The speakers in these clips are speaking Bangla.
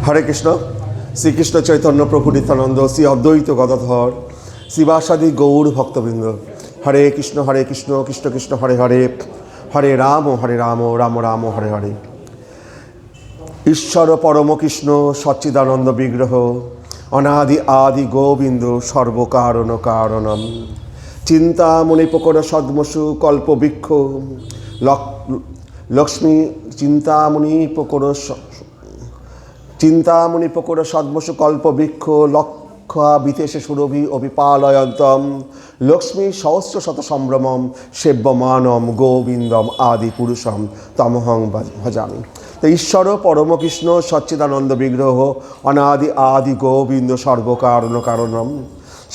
হরে কৃষ্ণ। শ্রীকৃষ্ণ চৈতন্য প্রভু নিত্যানন্দ, শ্রী অদ্বৈত গদাধর, শিবাসাদি গৌর ভক্তবৃন্দ। হরে কৃষ্ণ কৃষ্ণ কৃষ্ণ হরে হরে, হরে রাম রাম রাম হরে হরে। ঈশ্বর পরম কৃষ্ণ সচ্চিদানন্দ বিগ্রহ, অনাদি আদি গোবিন্দ সর্বকারণ কারণম। চিন্তামণিপকর সদ্মসু কল্পবৃক্ষ লক্ষ্মী চিন্তামণিপকর সদ্মসু কল্পবৃক্ষ লক্ষা বিতেশে সুরভি অভিপালয়ন্তম লক্ষ্মী সহস্র শত সম্ভ্রমম সেব্যমানম গোবিন্দম আদি পুরুষম তমহং ভজামি। তো ঈশ্বর পরমকৃষ্ণ সচ্চিদানন্দ বিগ্রহ, অনাদি আদি গোবিন্দ সর্বকারণ কারণম।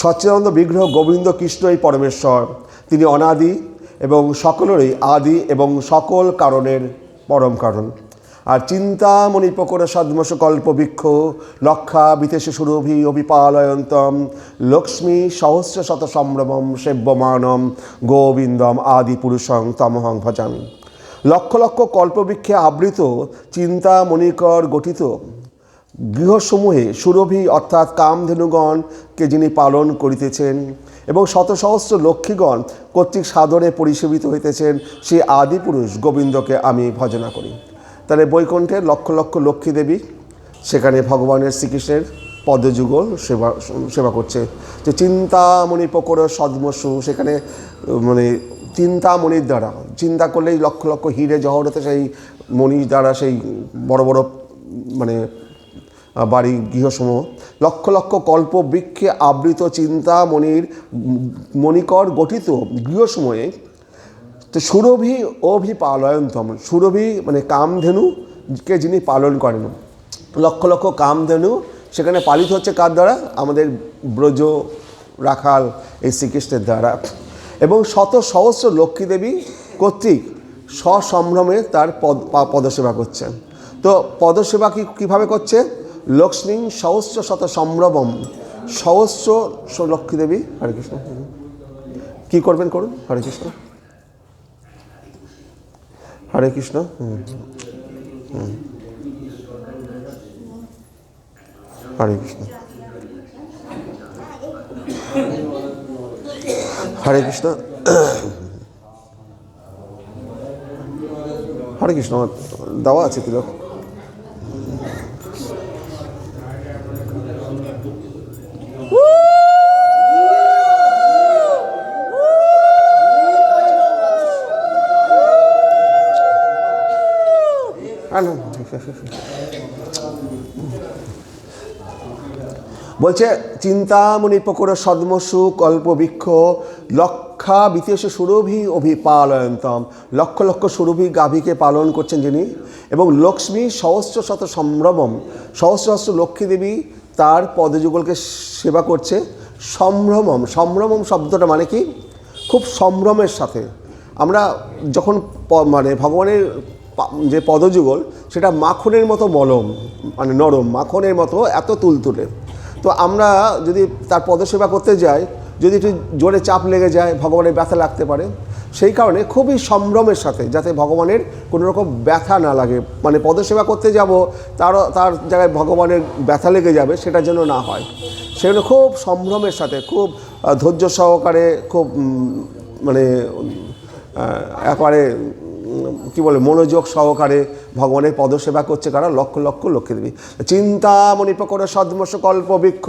সচ্চিদানন্দ বিগ্রহ গোবিন্দ কৃষ্ণই পরমেশ্বর, তিনি অনাদি এবং সকলেরই আদি এবং সকল কারণের পরম কারণ। আর চিন্তামণিপকর সদ্মস কল্পবৃক্ষ লক্ষা বিতেশে সুরভি অভিপালয়ন্তম লক্ষ্মী সহস্র শত সম্ভ্রমম সেব্যমানম গোবিন্দম আদি পুরুষং তমহং ভজামি। লক্ষ লক্ষ কল্পবৃক্ষে আবৃত চিন্তামণিকর গঠিত গৃহসমূহে সুরভি অর্থাৎ কামধেনুগণকে যিনি পালন করিতেছেন এবং শত সহস্র লক্ষ্মীগণ কর্তৃক সাদরে পরিসেবিত হইতেছেন, সেই আদিপুরুষ গোবিন্দকে আমি ভজনা করি। তাহলে বৈকুণ্ঠের লক্ষ লক্ষ লক্ষ্মী দেবী সেখানে ভগবানের শ্রীকৃষ্ণের পদযুগল সেবা করছে। যে চিন্তামণিপকর সদ্মসু, সেখানে মানে চিন্তামণির দ্বারা চিন্তা করলেই লক্ষ লক্ষ হিরে জহরতে সেই মণির দ্বারা সেই বড় বড় মানে বাড়ি গৃহসমূহ লক্ষ লক্ষ কল্পবৃক্ষে আবৃত চিন্তামণির মণিকর গঠিত গৃহসমূহে তো সুরভি অভিপালয়ন্তম, সুরভি মানে কামধেনুকে যিনি পালন করেন, লক্ষ লক্ষ কামধেনু সেখানে পালিত হচ্ছে কার দ্বারা? আমাদের ব্রজ রাখাল এই শ্রীকৃষ্ণের দ্বারা। এবং শত সহস্র লক্ষ্মী দেবী কর্তৃক সসম্ভ্রমে তার পদসেবা করছেন। তো পদসেবা কীভাবে করছে? লক্ষ্মী সহস্র শত সম্ভ্রমম, সহস্র লক্ষ্মী দেবী। হরে কৃষ্ণ, কী করবেন করুন। হরে কৃষ্ণ হরে কৃষ্ণ হরে কৃষ্ণ হরে কৃষ্ণ হরে কৃষ্ণ। দেওয়া আছে তিলক। বলছে চিন্তামণিপকর সদ্মসু কল্পবৃক্ষ লক্ষা বিতেশে সুরভি অভিপালয়ন্তম, লক্ষ লক্ষ সুরভি গাভীকে পালন করছেন যিনি। এবং লক্ষ্মী সহস্র শত সম্ভ্রমম, সহস্র সহস্র লক্ষ্মী দেবী তার পদযুগলকে সেবা করছে। সম্ভ্রমম, সম্ভ্রমম শব্দটা মানে কি? খুব সম্ভ্রমের সাথে। আমরা যখন মানে ভগবানের যে পদযুগল সেটা মাখনের মতো মলম, মানে নরম মাখনের মতো এত তুলতুলে। তো আমরা যদি তার পদসেবা করতে যাই, যদি একটু জোরে চাপ লেগে যায় ভগবানের ব্যথা লাগতে পারে। সেই কারণে খুবই সম্ভ্রমের সাথে, যাতে ভগবানের কোনো রকম ব্যথা না লাগে, মানে পদসেবা করতে যাব তার জায়গায় ভগবানের ব্যথা লেগে যাবে সেটার জন্য না হয়, সেগুলো খুব সম্ভ্রমের সাথে, খুব ধৈর্য সহকারে, খুব মানে একবারে কী বলে মনোযোগ সহকারে ভগবানের পদসেবা করছে কারা? লক্ষ লক্ষ লক্ষ্মী দেবী। চিন্তামণিপকর সদ্মস কল্পবৃক্ষ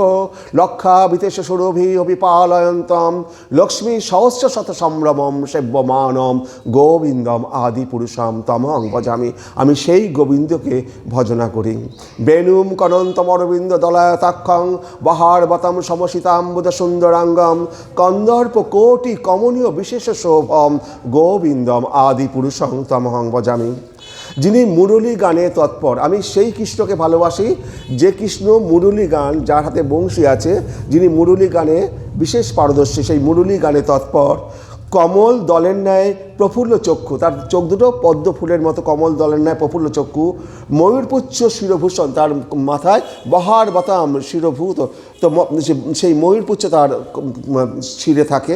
লক্ষা বিতেশে সুরভি অভিপালয়ন্তম লক্ষ্মী সহস্র শত সম্ভ্রমম সেব্যমানম গোবিন্দম আদি পুরুষম তমহং ভজামি। আমি সেই গোবিন্দকে ভজনা করি। বেণুম কনন্তম অরবিন্দ দলায়তাক্ষং বহারবতম সমসিতাম্বুদ সুন্দরাঙ্গম কন্দর্প কোটি কমনীয় বিশেষ শোভম গোবিন্দম আদি পুরুষং তমহং ভজামি। যিনি মুরলী গানে তৎপর, আমি সেই কৃষ্ণকে ভালোবাসি যে কৃষ্ণ মুরলী গান, যার হাতে বংশী আছে, যিনি মুরলী গানে বিশেষ পারদর্শী, সেই মুরলী গানে তৎপর। কমল দলের ন্যায় প্রফুল্ল চক্ষু, তার চোখ দুটো পদ্ম ফুলের মতো কমল দলের ন্যায় প্রফুল্ল চক্ষু। ময়ূরপুচ্ছ শিরভূষণ, তার মাথায় বহার বাতাম শিরভূত, তো সেই ময়ূরপুচ্ছ তার শিরে থাকে।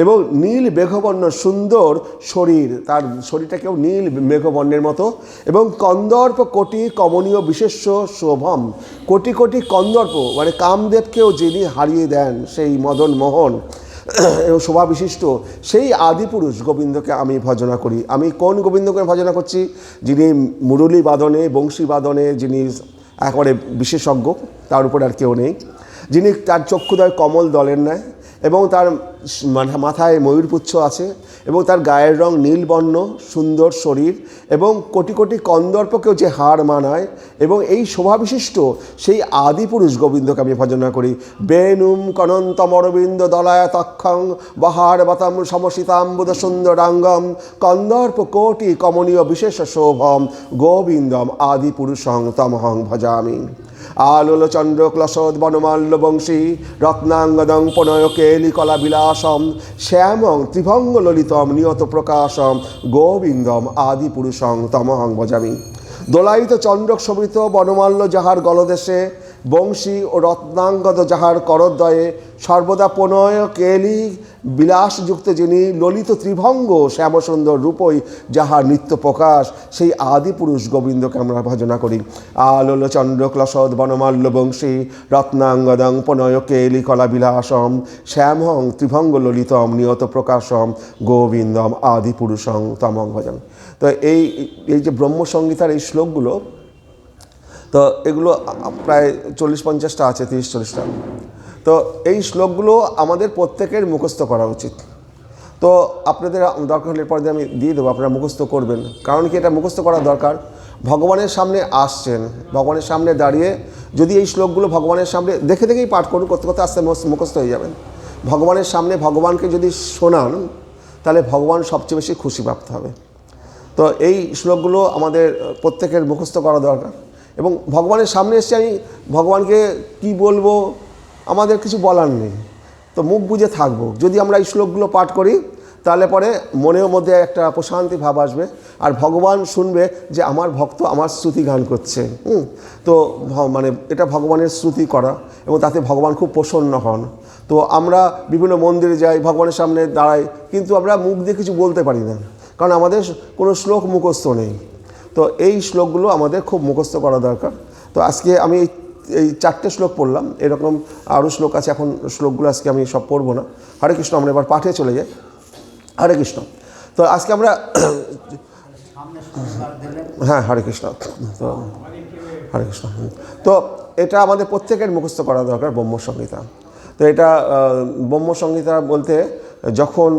এবং নীল মেঘবর্ণ সুন্দর শরীর, তার শরীরটাকেও নীল মেঘবর্ণের মতো, এবং কন্দর্প কোটি কমনীয় বিশেষ্য শোভম, কোটি কোটি কন্দর্প মানে কামদেবকেও যিনি হারিয়ে দেন, সেই মদন মোহন এবং শোভা বিশিষ্ট সেই আদিপুরুষ গোবিন্দকে আমি ভজনা করি। আমি কোন গোবিন্দকে ভজনা করছি? যিনি মুরলী বাদনে, বংশী বাদনে যিনি একেবারে বিশেষজ্ঞ, তার উপর আর কেউ নেই, যিনি তার চক্ষুদয় কমল দলের ন্যায়, এবং তার মাথায় ময়ূরপুচ্ছ আছে, এবং তার গায়ের রং নীলবর্ণ, সুন্দর শরীর, এবং কোটি কোটি কন্দর্পকেও যে হার মানায়, এবং এই শোভাবিশিষ্ট সেই আদিপুরুষ গোবিন্দকে আমি ভজনা করি। বেনুম কনন্তমরবিন্দ দলায় তক্ষং বহার বতম সমসিতাম্বুদ সুন্দরাঙ্গম কন্দর্প কোটি কমনীয় বিশেষ শোভম গোবিন্দম আদিপুরুষং তমহং ভজামি। আলোল চন্দ্র ক্লসদ বনমাল্য বংশী রত্নাঙ্গদং পনয় কেলি কলা বিলাসম শ্যামং ত্রিভঙ্গ ললিতম নিয়ত প্রকাশম গোবিন্দম আদিপুরুষং তমহং ভজামি। দোলায়িত চন্দ্রক শোভিত বনমাল্য যাহার গলদেশে বংশী ও রত্নাঙ্গদ যাহার করদ্বয়ে সর্বদা পনয় কেলি বিলাসযুক্ত যিনি ললিত ত্রিভঙ্গ শ্যামসুন্দর রূপই যাহার নিত্য প্রকাশ, সেই আদিপুরুষ গোবিন্দকে আমরা ভজনা করি। আলোল চন্দ্র ক্লসদ বনমাল্য বংশী রত্নাঙ্গদং পনয় কেলি কলা বিলাসম শ্যামহং ত্রিভঙ্গ ললিতম নিয়ত প্রকাশম গোবিন্দম আদিপুরুষং তমং ভজন। তো এই যে ব্রহ্মসংগীতার এই শ্লোকগুলো, তো এগুলো প্রায় 40-50টা আছে, 30-40টা। তো এই শ্লোকগুলো আমাদের প্রত্যেকের মুখস্থ করা উচিত। তো আপনাদের দরকার হলে পরে আমি দিয়ে দেবো, আপনারা মুখস্থ করবেন। কারণ কি এটা মুখস্থ করা দরকার? ভগবানের সামনে আসছেন, ভগবানের সামনে দাঁড়িয়ে যদি এই শ্লোকগুলো ভগবানের সামনে দেখে দেখেই পাঠ করুন, করতে করতে আস্তে মুখস্থ হয়ে যাবেন। ভগবানের সামনে ভগবানকে যদি শোনান, তাহলে ভগবান সবচেয়ে বেশি খুশি প্রাপ্ত হবে। তো এই শ্লোকগুলো আমাদের প্রত্যেকের মুখস্থ করা দরকার। এবং ভগবানের সামনে এসে আমি ভগবানকে কি বলবো, আমাদের কিছু বলার নেই, তো মুখ বুজে থাকবো। যদি আমরা এই শ্লোকগুলো পাঠ করি, তাহলে পরে মনের মধ্যে একটা প্রশান্তি ভাব আসবে, আর ভগবান শুনবে যে আমার ভক্ত আমার স্তুতি গান করছে। তো মানে এটা ভগবানের স্তুতি করা, এবং তাতে ভগবান খুব প্রসন্ন হন। তো আমরা বিভিন্ন মন্দিরে যাই, ভগবানের সামনে দাঁড়াই, কিন্তু আমরা মুখ দিয়ে কিছু বলতে পারি না, কারণ আমাদের কোনো শ্লোক মুখস্থ নেই। তো এই শ্লোকগুলো আমাদের খুব মুখস্থ করা দরকার। তো আজকে আমি এই 4টে শ্লোক পড়লাম, এরকম আরও শ্লোক আছে, এখন শ্লোকগুলো আজকে আমি সব পড়বো না। হরে কৃষ্ণ, আমরা এবার পাঠে চলে যাই। হরে কৃষ্ণ। তো আজকে আমরা হ্যাঁ হরে কৃষ্ণ। তো হরে কৃষ্ণ। তো এটা আমাদের প্রত্যেকের মুখস্থ করা দরকার, ব্রহ্মসংহিতা। তো এটা ব্রহ্মসংহিতা বলতে, যখন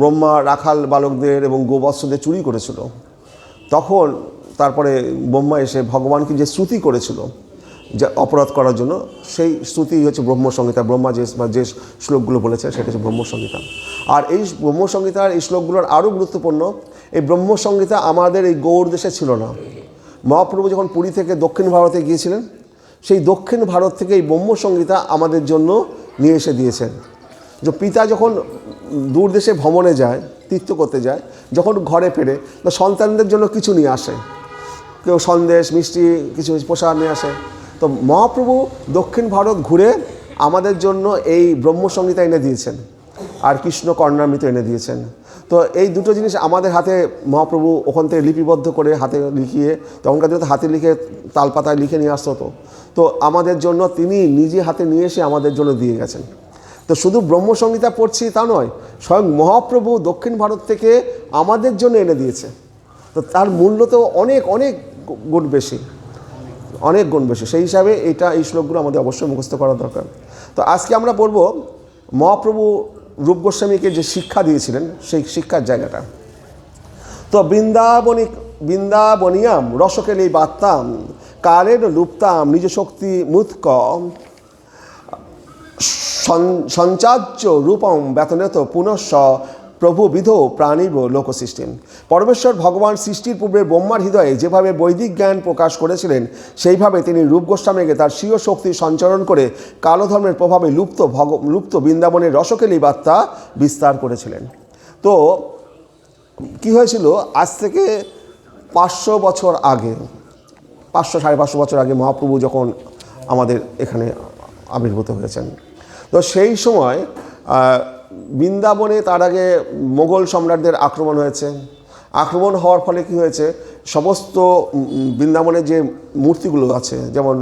ব্রহ্মা রাখাল বালকদের এবং গোবৎসদের চুরি করেছিল, তখন তারপরে ব্রহ্মা এসে ভগবানকে যে স্তুতি করেছিল যে অপরাধ করার জন্য, সেই স্তুতি হচ্ছে ব্রহ্মসংহিতা। ব্রহ্মা যে শ্লোকগুলো বলেছে সেটা হচ্ছে ব্রহ্মসংহিতা। আর এই ব্রহ্মসংহিতার এই শ্লোকগুলোর আরও গুরুত্বপূর্ণ, এই ব্রহ্মসংহিতা আমাদের এই গৌড় দেশে ছিল না। মহাপ্রভু যখন পুরী থেকে দক্ষিণ ভারতে গিয়েছিলেন, সেই দক্ষিণ ভারত থেকে এই ব্রহ্মসংহিতা আমাদের জন্য নিয়ে এসে দিয়েছেন। যে পিতা যখন দূর দেশে ভ্রমণে যায়, তীর্থ করতে যায়, যখন ঘরে ফেরে বা সন্তানদের জন্য কিছু নিয়ে আসে, কেউ সন্দেশ মিষ্টি কিছু প্রসাদ নিয়ে আসে, তো মহাপ্রভু দক্ষিণ ভারত ঘুরে আমাদের জন্য এই ব্রহ্মসংহিতা এনে দিয়েছেন, আর কৃষ্ণ কর্ণামৃত এনে দিয়েছেন। তো এই দুটো জিনিস আমাদের হাতে মহাপ্রভু ওখান থেকে লিপিবদ্ধ করে হাতে লিখিয়ে, তখনকার দিনে হাতে লিখে তালপাতায় লিখে নিয়ে আসতো। তো আমাদের জন্য তিনি নিজে হাতে নিয়ে এসে আমাদের জন্য দিয়ে গেছেন। তো শুধু ব্রহ্মসংহিতা পড়ছি তা নয়, স্বয়ং মহাপ্রভু দক্ষিণ ভারত থেকে আমাদের জন্য এনে দিয়েছে। তো তার মূল্য তো অনেক অনেক গুণ বেশি, অনেক গুণ বেশি। সেই হিসাবে এই শ্লোকগুলো আমাদের অবশ্যই মুখস্থ করা দরকার। তো আজকে আমরা পড়ব মহাপ্রভু রূপ গোস্বামীকে যে শিক্ষা দিয়েছিলেন, সেই শিক্ষার জায়গাটা। তো বৃন্দাবনিয়াম রসকেলি বাত্তাম কালের লুপ্তাম নিজ শক্তি মুৎক সঞ্চার্য রূপম বেতনেত পুনঃ প্রভুবিধ প্রাণীব লোকসৃষ্টিম। পরমেশ্বর ভগবান সৃষ্টির পূর্বে ব্রহ্মার হৃদয়ে যেভাবে বৈদিক জ্ঞান প্রকাশ করেছিলেন, সেইভাবে তিনি রূপ গোস্বামীকে তার স্বীয় শক্তি সঞ্চারণ করে কালধর্মের প্রভাবে লুপ্ত বৃন্দাবনের রসকেলি বার্তা বিস্তার করেছিলেন। তো কি হয়েছিল, আজ থেকে 500 বছর আগে, 500-550 বছর আগে মহাপ্রভু যখন আমাদের এখানে আবির্ভূত হয়েছেন, তো সেই সময় বৃন্দাবনে তার আগে মোগল সম্রাটদের আক্রমণ হয়েছে। আক্রমণ হওয়ার ফলে কি হয়েছে, সমস্ত বৃন্দাবনের যে মূর্তিগুলো আছে, যেমন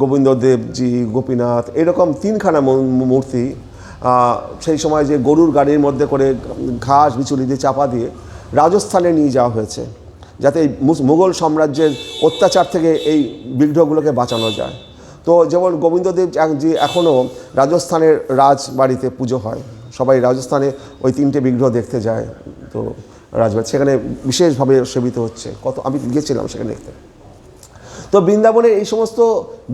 গোবিন্দদেবজি, গোপীনাথ, এরকম তিনখানা মূর্তি সেই সময় যে গরুর গাড়ির মধ্যে করে ঘাস বিচুলি দিয়ে চাপা দিয়ে রাজস্থানে নিয়ে যাওয়া হয়েছে, যাতে এই মুঘল সাম্রাজ্যের অত্যাচার থেকে এই বিগ্রহগুলোকে বাঁচানো যায়। তো যেমন গোবিন্দদেব জি এখনও রাজস্থানের রাজবাড়িতে পুজো হয়, সবাই রাজস্থানে ওই তিনটে বিগ্রহ দেখতে যায়। তো রাজবাড়ি সেখানে বিশেষভাবে সেবিত হচ্ছে, আমি গিয়েছিলাম সেখানে দেখতে। তো বৃন্দাবনে এই সমস্ত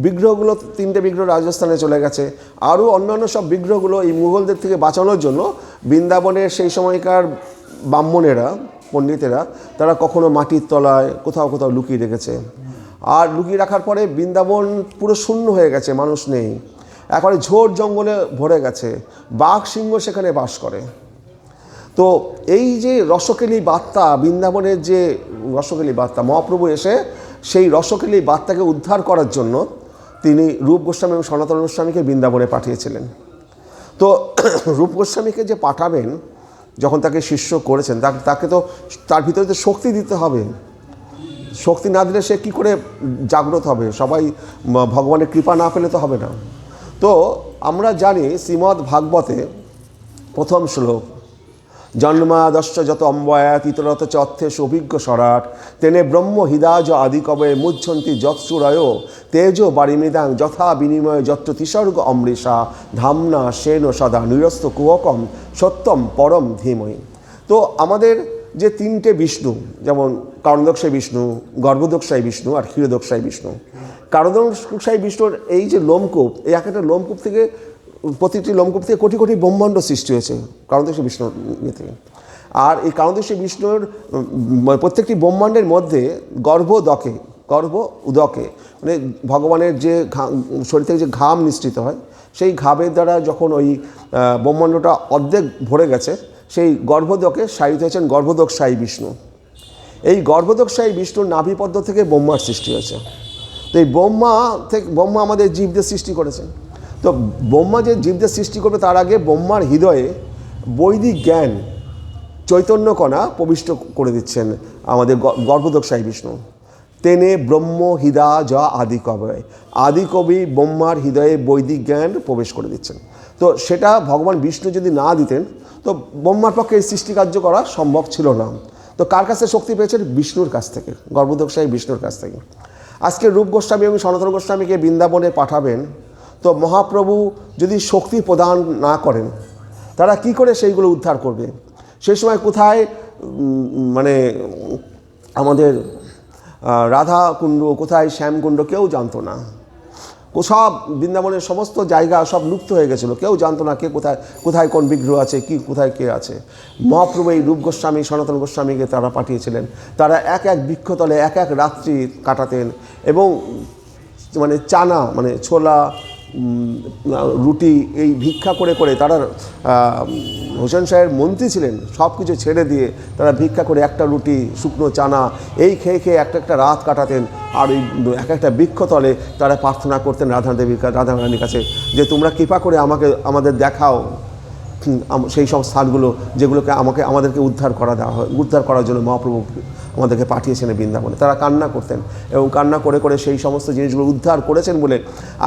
বিগ্রহগুলো, তিনটে বিগ্রহ রাজস্থানে চলে গেছে। আরও অন্যান্য সব বিগ্রহগুলো এই মুঘলদের থেকে বাঁচানোর জন্য বৃন্দাবনের সেই সময়কার ব্রাহ্মণেরা, পণ্ডিতেরা, তারা কখনো মাটির তলায় কোথাও কোথাও লুকিয়ে রেখেছে। আর লুকিয়ে রাখার পরে বৃন্দাবন পুরো শূন্য হয়ে গেছে, মানুষ নেই, একেবারে ঝোড় জঙ্গলে ভরে গেছে, বাঘ সিংহ সেখানে বাস করে। তো এই যে রসকেলি বার্তা, বৃন্দাবনের যে রসকেলি বার্তা, মহাপ্রভু এসে সেই রসকেলি বার্তাকে উদ্ধার করার জন্য তিনি রূপ গোস্বামী এবং সনাতন গোস্বামীকে বৃন্দাবনে পাঠিয়েছিলেন। তো রূপ গোস্বামীকে যে পাঠাবেন, যখন তাকে শিষ্য করেছেন, তাকে তো তার ভিতরে তো শক্তি দিতে হবে। শক্তি না দিলে সে কী করে জাগ্রত হবে? সবাই ভগবানের কৃপা না পেলে তো হবে না। তো আমরা জানি শ্রীমদ্ ভাগবতে প্রথম শ্লোক, জন্মাদশ্চ যত অম্বয়াত ইতরত চ অর্থেষু অভিজ্ঞ সরাট তেনে ব্রহ্ম হৃদাজ আদিকবে মুচ্ছন্তি যৎসুরয় তেজ বারিমৃদাং যথা বিনিময় যত্র তিসর্গ অমৃষা ধামনা সেন সদা নিরস্ত কুহকম সত্যম পরম ধীময়ী। তো আমাদের যে তিনটে বিষ্ণু, যেমন কারণদক্ষায় বিষ্ণু, গর্ভদক্ষায় বিষ্ণু আর ক্ষীরদক্ষায় বিষ্ণু। কারণদক্ষায় বিষ্ণুর এই যে লোমকূপ, এই এক একটা লোমকূপ থেকে, প্রতিটি লোমকূপ থেকে কোটি কোটি ব্রহ্মাণ্ড সৃষ্টি হয়েছে কারণদক্ষায় বিষ্ণুর ইয়ে থেকে। আর এই কারণদক্ষায় বিষ্ণুর প্রত্যেকটি ব্রহ্মাণ্ডের মধ্যে গর্ভ উদকে মানে ভগবানের যে শরীর থেকে যে ঘাম নিঃসৃত হয়, সেই ঘামের দ্বারা যখন ওই ব্রহ্মাণ্ডটা অর্ধেক ভরে গেছে, সেই গর্ভোদকে শায়িত হয়েছেন গর্ভোদকশায়ী বিষ্ণু। এই গর্ভোদকশায়ী বিষ্ণুর নাভিপদ্ম থেকে ব্রহ্মার সৃষ্টি হয়েছে। তো এই ব্রহ্মা আমাদের জীবদের সৃষ্টি করেছেন। তো ব্রহ্মা যে জীবদের সৃষ্টি করবে, তার আগে ব্রহ্মার হৃদয়ে বৈদিক জ্ঞান চৈতন্যকণা প্রবিষ্ট করে দিচ্ছেন আমাদের গর্ভোদকশায়ী বিষ্ণু। তেনে ব্রহ্ম হৃদা যা আদি কবি ব্রহ্মার হৃদয়ে বৈদিক জ্ঞান প্রবেশ করে দিচ্ছেন। তো সেটা ভগবান বিষ্ণু যদি না দিতেন, তো ব্রহ্মার পক্ষে এই সৃষ্টিকার্য করা সম্ভব ছিল না। তো কার কাছে শক্তি পেয়েছেন? বিষ্ণুর কাছ থেকে, গর্ভোদকশায়ী বিষ্ণুর কাছ থেকে। আজকে রূপ গোস্বামী এবং সনাতন গোস্বামীকে বৃন্দাবনে পাঠাবেন, তো মহাপ্রভু যদি শক্তি প্রদান না করেন, তারা কি করে সেইগুলো উদ্ধার করবে? সেই সময় কোথায় মানে আমাদের রাধা কুণ্ড, কোথায় শ্যামকুণ্ড, কেউ জানতো না। সব বৃন্দাবনের সমস্ত জায়গা সব লুপ্ত হয়ে গেছিলো, কেউ জানতো না কে কোথায় কোথায় কোন বিগ্রহ আছে, কি কোথায় কে আছে। মহাপ্রভু এই রূপ গোস্বামী, সনাতন গোস্বামীকে তারা পাঠিয়েছিলেন। তারা এক এক বৃক্ষতলে এক এক রাত্রি কাটাতেন এবং মানে চানা মানে ছোলা, রুটি এই ভিক্ষা করে করে তারা, হোসেন শাহের মন্ত্রী ছিলেন, সব কিছু ছেড়ে দিয়ে তারা ভিক্ষা করে একটা রুটি, শুকনো চানা এই খেয়ে খেয়ে একটা একটা রাত কাটাতেন। আর ওই এক একটা বৃক্ষতলে তারা প্রার্থনা করতেন রাধারানীর কাছে যে তোমরা কৃপা করে আমাদের দেখাও সেই সব স্থানগুলো যেগুলোকে আমাদেরকে উদ্ধার করার জন্য মহাপ্রভু আমাদেরকে পাঠিয়েছেন বৃন্দাবনে। তারা কান্না করতেন এবং কান্না করে করে সেই সমস্ত জিনিসগুলো উদ্ধার করেছেন বলে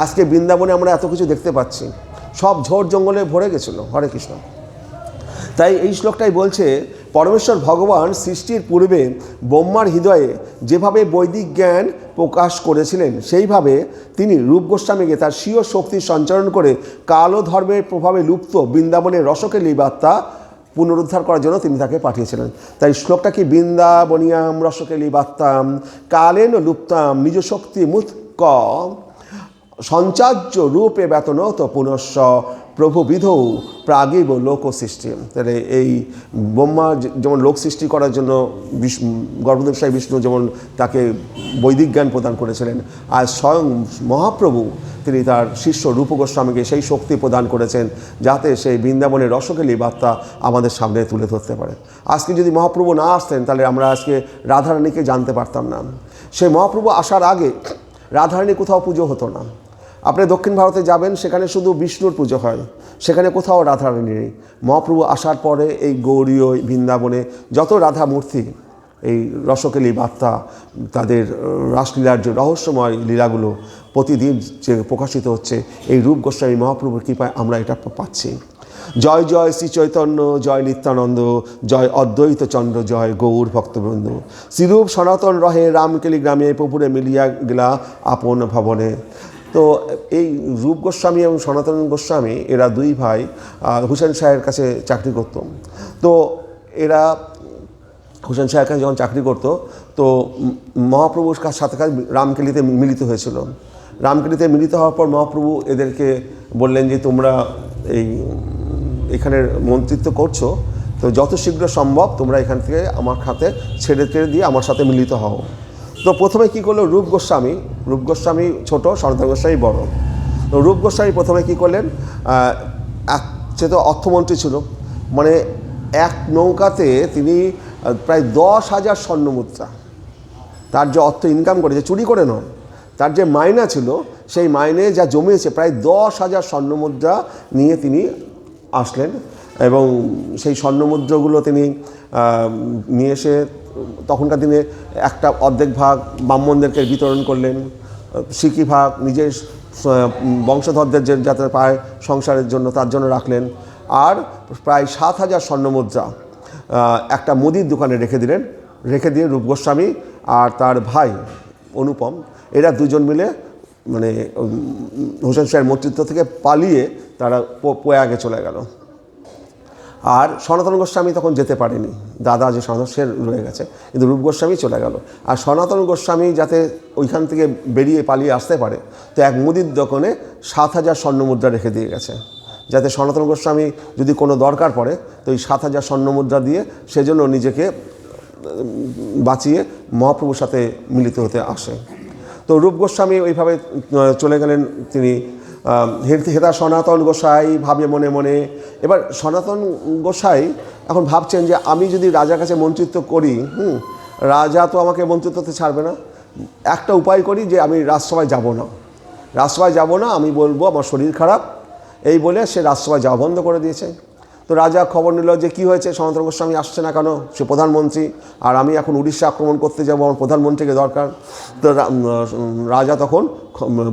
আজকে বৃন্দাবনে আমরা এত কিছু দেখতে পাচ্ছি। সব ঝোড় জঙ্গলে ভরে গেছিলো। হরে কৃষ্ণ। তাই এই শ্লোকটাই বলছে, পরমেশ্বর ভগবান সৃষ্টির পূর্বে ব্রহ্মার হৃদয়ে যেভাবে বৈদিক জ্ঞান প্রকাশ করেছিলেন, সেইভাবে তিনি রূপ গোস্বামীকে তার স্বীয় শক্তি সঞ্চারণ করে কালো ধর্মের প্রভাবে লুপ্ত বৃন্দাবনের রসকেলি বার্তা পুনরুদ্ধার করার জন্য তিনি তাকে পাঠিয়েছিলেন। তাই শ্লোকটা কি, বৃন্দাবনিয়াম রসকেলি বার্তাম কালেন লুপ্তাম নিজ শক্তি মুৎক সঞ্চার্য রূপে বেতনত পুনশ্চ প্রভুবিধৌ প্রাগেব লোক সৃষ্টি। তাহলে এই ব্রহ্মা যেমন লোক সৃষ্টি করার জন্য গর্ভোদকশায়ী বিষ্ণু যেমন তাকে বৈদিক জ্ঞান প্রদান করেছিলেন, আর স্বয়ং মহাপ্রভু তিনি তার শিষ্য রূপ গোস্বামীকে সেই শক্তি প্রদান করেছেন যাতে সেই বৃন্দাবনের রসকেলি বার্তা আমাদের সামনে তুলে ধরতে পারে। আজকে যদি মহাপ্রভু না আসতেন, তাহলে আমরা আজকে রাধারানীকে জানতে পারতাম না। সেই মহাপ্রভু আসার আগে রাধারানী কোথাও পুজো হতো না। আপনি দক্ষিণ ভারতে যাবেন, সেখানে শুধু বিষ্ণুর পুজো হয়, সেখানে কোথাও রাধারানী নেই। মহাপ্রভু আসার পরে এই গৌরীয় বৃন্দাবনে যত রাধা মূর্তি, এই রসকেলি বার্তা, তাদের রাসলীলার যে রহস্যময় লীলাগুলো প্রতিদিন যে প্রকাশিত হচ্ছে, এই রূপ গোস্বামী মহাপ্রভুর কৃপায় আমরা এটা পাচ্ছি। জয় জয় শ্রী চৈতন্য, জয় নিত্যানন্দ, জয় অদ্বৈত চন্দ্র, জয় গৌর ভক্তবৃন্দ। শ্রীরূপ সনাতন রহে রামকেলি গ্রামে, পুকুরে মিলিয়া গেলা আপন ভবনে। তো এই রূপ গোস্বামী এবং সনাতন গোস্বামী এরা দুই ভাই হুসেন শাহের কাছে চাকরি করত। তো এরা হুসেন শাহের কাছে যখন চাকরি করতো, তো মহাপ্রভুর সাথে রামকেলিতে মিলিত হয়েছিল। রামকেলিতে মিলিত হওয়ার পর মহাপ্রভু এদেরকে বললেন যে তোমরা এখানের মন্ত্রিত্ব করছো, তো যত শীঘ্র সম্ভব তোমরা এখান থেকে আমার খাতে ছেড়ে দিয়ে আমার সাথে মিলিত হও। তো প্রথমে কী করলো রূপ গোস্বামী ছোট, সনাতন গোস্বামী বড়। তো রূপ গোস্বামী প্রথমে কী করলেন, সে তো অর্থমন্ত্রী ছিল, মানে এক নৌকাতে তিনি প্রায় 10,000 স্বর্ণমুদ্রা, তার যে অর্থ ইনকাম করেছে, চুরি করে নয়, তার যে মাইনা ছিল সেই মাইনে যা জমিয়েছে প্রায় 10,000 স্বর্ণমুদ্রা নিয়ে তিনি আসলেন। এবং সেই স্বর্ণমুদ্রাগুলো তিনি নিয়ে এসে তখনকার দিনে একটা অর্ধেক ভাগ ব্রাহ্মণদেরকে বিতরণ করলেন, সিকি ভাগ নিজের বংশধরদের যাতে পায় সংসারের জন্য, তার জন্য রাখলেন। আর প্রায় 7,000 স্বর্ণমুদ্রা একটা মুদির দোকানে রেখে দিয়ে রূপ গোস্বামী আর তার ভাই অনুপম, এরা দুজন মিলে মানে হোসেন শাহের মন্ত্রিত্ব থেকে পালিয়ে তারা প্রয়াগে চলে গেল। আর সনাতন গোস্বামী তখন যেতে পারেনি, দাদা যে সনাতন সে রয়ে গেছে, কিন্তু রূপ গোস্বামী চলে গেল। আর সনাতন গোস্বামী যাতে ওইখান থেকে বেরিয়ে পালিয়ে আসতে পারে, তো এক মুদির দোকানে 7,000 স্বর্ণমুদ্রা রেখে দিয়ে গেছে, যাতে সনাতন গোস্বামী যদি কোনো দরকার পড়ে তো এই 7,000 স্বর্ণমুদ্রা দিয়ে সেজন্য নিজেকে বাঁচিয়ে মহাপ্রভুর সাথে মিলিত হতে আসে। তো রূপ গোস্বামী ওইভাবে চলে গেলেন। তিনি হেতা সনাতন গোসাই ভাবে মনে মনে। এবার সনাতন গোসাই এখন ভাবছেন যে আমি যদি রাজার কাছে মন্ত্রিত্ব করি, রাজা তো আমাকে মন্ত্রিত্বতে ছাড়বে না, একটা উপায় করি যে আমি রাজসভায় যাব না, আমি বলবো আমার শরীর খারাপ, এই বলে সে রাজসভায় যাওয়া বন্ধ করে দিয়েছে। তো রাজা খবর নিল যে কি হয়েছে, সনাতন গোস্বামী আসছে না কেন, সে প্রধানমন্ত্রী, আর আমি এখন উড়িষ্যা আক্রমণ করতে যাবো, আমার প্রধানমন্ত্রীকে দরকার। তো রাজা তখন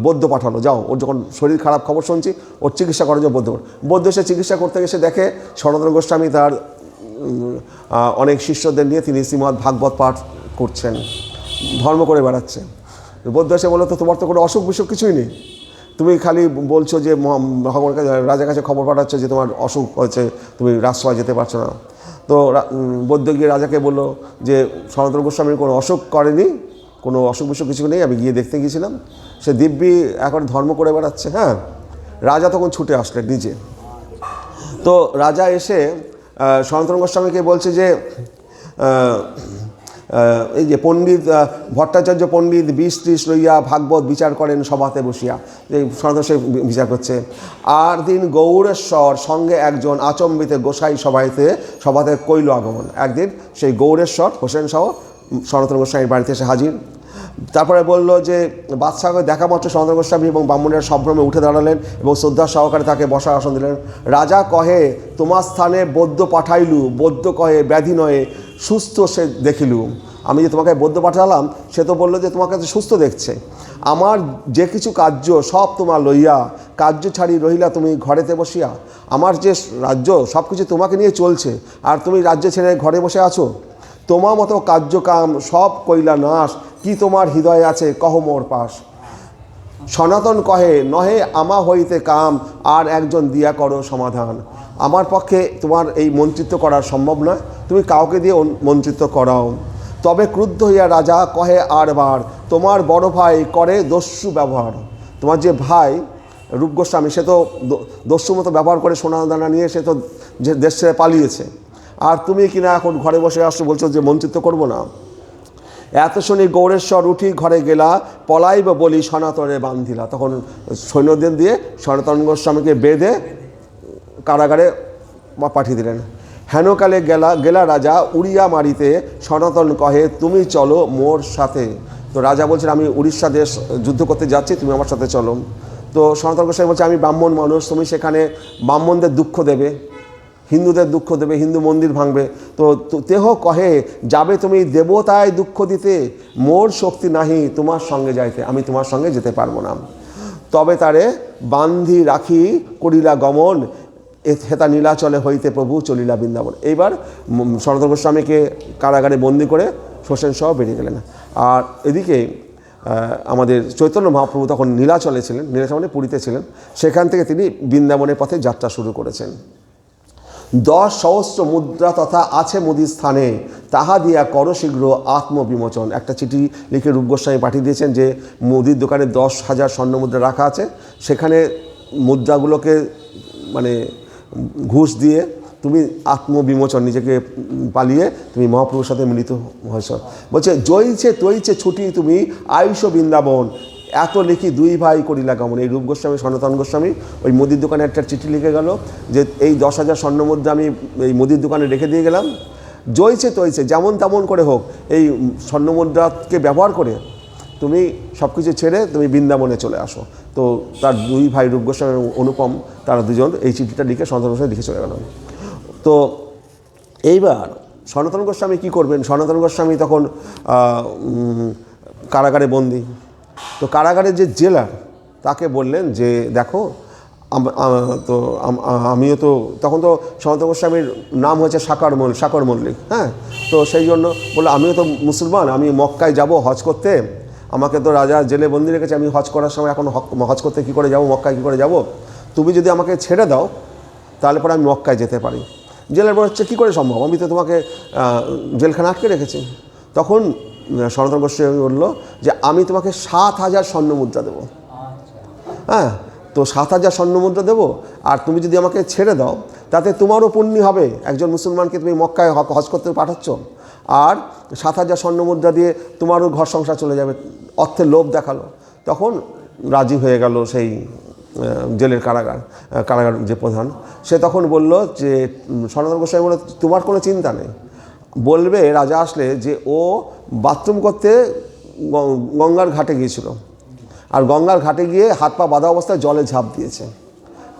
বৈদ্য পাঠালো, যাও, ওর যখন শরীর খারাপ খবর শুনছি, ওর চিকিৎসা করার জন্য বৈদ্য এসে চিকিৎসা করতে গেছে, দেখে সনাতন গোস্বামী তার অনেক শিষ্যদের নিয়ে তিনি শ্রীমদ্ ভাগবত পাঠ করছেন, ধর্ম করে বেড়াচ্ছে। বৈদ্য এসে বললো, তো তোমার তো কোনো অসুখ বিসুখ কিছুই নেই, তুমি খালি বলছো যে রাজার কাছে খবর পাঠাচ্ছ যে তোমার অসুখ হয়েছে, তুমি রাজসভায় যেতে পারছো না। তো বৈদ্য গিয়ে রাজাকে বললো যে সনাতন গোস্বামীর কোনো অসুখ করেনি, কোনো অসুখ বিসুখ কিছু নেই, আমি গিয়ে দেখতে গিয়েছিলাম, সে দিব্যি এখন ধর্ম করে বেড়াচ্ছে। হ্যাঁ, রাজা তখন ছুটে আসলেন নিজে। তো রাজা এসে সনাতন গোস্বামীকে বলছে যে এই যে পণ্ডিত ভট্টাচার্য পণ্ডিত 20-30 লইয়া ভাগবত বিচার করেন সভাতে বসিয়া, এই সনাতন সে বিচার করছে। আর দিন গৌরেশ্বর সঙ্গে একজন আচম্বিতে গোসাই সভাতে কইল আগমন। একদিন সেই গৌরেশ্বর হোসেন সহ সনাতন গোস্বামীর বাড়িতে এসে হাজির। তারপরে বললো যে বাদশাহকে দেখা মাত্র সনাতন গোস্বামী এবং ব্রাহ্মণের সম্ভ্রমে উঠে দাঁড়ালেন এবং শ্রদ্ধা সহকারে তাকে বসার আসন দিলেন। রাজা কহে তোমার স্থানে বৈদ্য পাঠাইলু, বৈদ্য কহে ব্যাধি নয়ে সুস্থ সে দেখিলু। আমি যে তোমাকে বৈদ্য পাঠালাম, সে তো বললো যে তোমাকে সুস্থ দেখছে। আমার যে কিছু কার্য সব তোমার লইয়া, কার্য ছাড়ি রহিলা তুমি ঘরেতে বসিয়া। আমার যে রাজ্য সব কিছু তোমাকে নিয়ে চলছে, আর তুমি রাজ্য ছেড়ে ঘরে বসে আছো। তোমার মতো কার্যকাম সব কইলা নাশ, কি তোমার হৃদয়ে আছে কহ মোর পাশ। সনাতন কহে নহে আমা হইতে কাম, আর একজন দিয়া করো সমাধান। আমার পক্ষে তোমার এই মন্ত্রিত্ব করা সম্ভব নয়, তুমি কাউকে দিয়ে মন্ত্রিত্ব করাও। তবে ক্রুদ্ধ হইয়া রাজা কহে আরবার, তোমার বড় ভাই করে দস্যু ব্যবহার। তোমার যে ভাই রূপ গোস্বামী, সে তো দস্যু মতো ব্যবহার করে সোনা দানা নিয়ে সে তো যে দেশ ছেড়ে পালিয়েছে, আর তুমি কিনা এখন ঘরে বসে আসছো বলছো যে মন্ত্রিত্ব করবো না। এত শুনি গৌরেশ্বর উঠি ঘরে গেলা, পলাইব বলি সনাতনে বান্ধিলা। তখন সৈন্যদের দিয়ে সনাতন গোস্বামীকে বেঁধে কারাগারে পাঠিয়ে দিলেন। হেনকালে গেলা রাজা উড়িয়া মারিতে, সনাতন কহে তুমি চলো মোর সাথে। তো রাজা বলছেন আমি উড়িষ্যা দেশ যুদ্ধ করতে যাচ্ছি, তুমি আমার সাথে চলো। তো সনাতন গোস্বামী বলছে আমি ব্রাহ্মণ মানুষ, তুমি সেখানে ব্রাহ্মণদের দুঃখ দেবে, হিন্দুদের দুঃখ দেবে, হিন্দু মন্দির ভাঙবে। তো তেহ কহে যাবে তুমি দেবতায় দুঃখ দিতে, মোর শক্তি নাহি তোমার সঙ্গে যাইতে, আমি তোমার সঙ্গে যেতে পারবো না। তবে তারে বান্ধি রাখি করিলা গমন, হেতা নীলাচলে হইতে প্রভু চলিলা বৃন্দাবন। এইবার সনাতন গোস্বামীকে কারাগারে বন্দি করে শোষণ সহ বেরিয়ে গেলেন। আর এদিকে আমাদের চৈতন্য মহাপ্রভু তখন নীলাচলে ছিলেন, নীলাচল মানে পুরীতে ছিলেন, সেখান থেকে তিনি বৃন্দাবনের পথে যাত্রা শুরু করেছেন। 10 সহস্র মুদ্রা তথা আছে মুদির স্থানে, তাহা দিয়া কর শীঘ্র আত্মবিমোচন। একটা চিঠি লিখে রূপ গোস্বামী পাঠিয়ে দিয়েছেন যে মুদির দোকানে 10,000 স্বর্ণ মুদ্রা রাখা আছে, সেখানে মুদ্রাগুলোকে মানে ঘুষ দিয়ে তুমি আত্মবিমোচন, নিজেকে পালিয়ে তুমি মহাপ্রভুর সাথে মিলিত হয়েছ। বলছে জয়ছে তৈছে ছুটি তুমি আয়ুষ বৃন্দাবন, এত লিখি 2 ভাই করিলা গমন। এই রূপ গোস্বামী সনাতন গোস্বামী ওই মুদির দোকানে একটা চিঠি লিখে গেল যে এই 10,000 স্বর্ণ মুদ্রা আমি এই মুদির দোকানে রেখে দিয়ে গেলাম, জয়ছে তৈছে যেমন তেমন করে হোক এই স্বর্ণ মুদ্রাকে ব্যবহার করে তুমি সব কিছু ছেড়ে তুমি বৃন্দাবনে চলে আসো। তো তার 2 ভাই রূপ গোস্বামী অনুপম, তারা দুজন এই চিঠিটা লিখে সনাতন গোস্বামী লিখে চলে গেল। তো এইবার সনাতন গোস্বামী কী করবেন? সনাতন গোস্বামী তখন কারাগারে বন্দি। তো কারাগারের যে জেলার তাকে বললেন যে দেখো তো আমিও তো তখন তো সনাতন গোস্বামীর নাম হয়েছে সাকর মল্লিক, হ্যাঁ। তো সেই জন্য বললো আমিও তো মুসলমান, আমি মক্কায় যাব হজ করতে, আমাকে তো রাজা জেলে বন্দি রেখেছে, আমি হজ করার সময় এখন হজ করতে কী করে যাব, মক্কায় কী করে যাব, তুমি যদি আমাকে ছেড়ে দাও তাহলে পরে আমি মক্কায় যেতে পারি। জেলের বড় হচ্ছে কী করে সম্ভব, আমি তো তোমাকে জেলখানা আটকে রেখেছি। তখন সনাতন গোস্বামী বলল যে আমি তোমাকে 7,000 স্বর্ণ মুদ্রা দেবো, হ্যাঁ। তো 7,000 স্বর্ণ মুদ্রা দেবো, আর তুমি যদি আমাকে ছেড়ে দাও তাতে তোমারও পুণ্য হবে, একজন মুসলমানকে তুমি মক্কায় হজ করতে পাঠাচ্ছ, আর 7,000 স্বর্ণ মুদ্রা দিয়ে তোমারও ঘর সংসার চলে যাবে। অর্থের লোভ দেখালো। তখন রাজি হয়ে গেল সেই জেলের কারাগার যে প্রধান, সে তখন বলল যে সনাতন গোস্বামী বলল তোমার কোনো চিন্তা নেই, বলবে রাজা আসলে যে ও বাথরুম করতে গঙ্গার ঘাটে গিয়েছিল, আর গঙ্গার ঘাটে গিয়ে হাত পা বাঁধা অবস্থায় জলে ঝাঁপ দিয়েছে।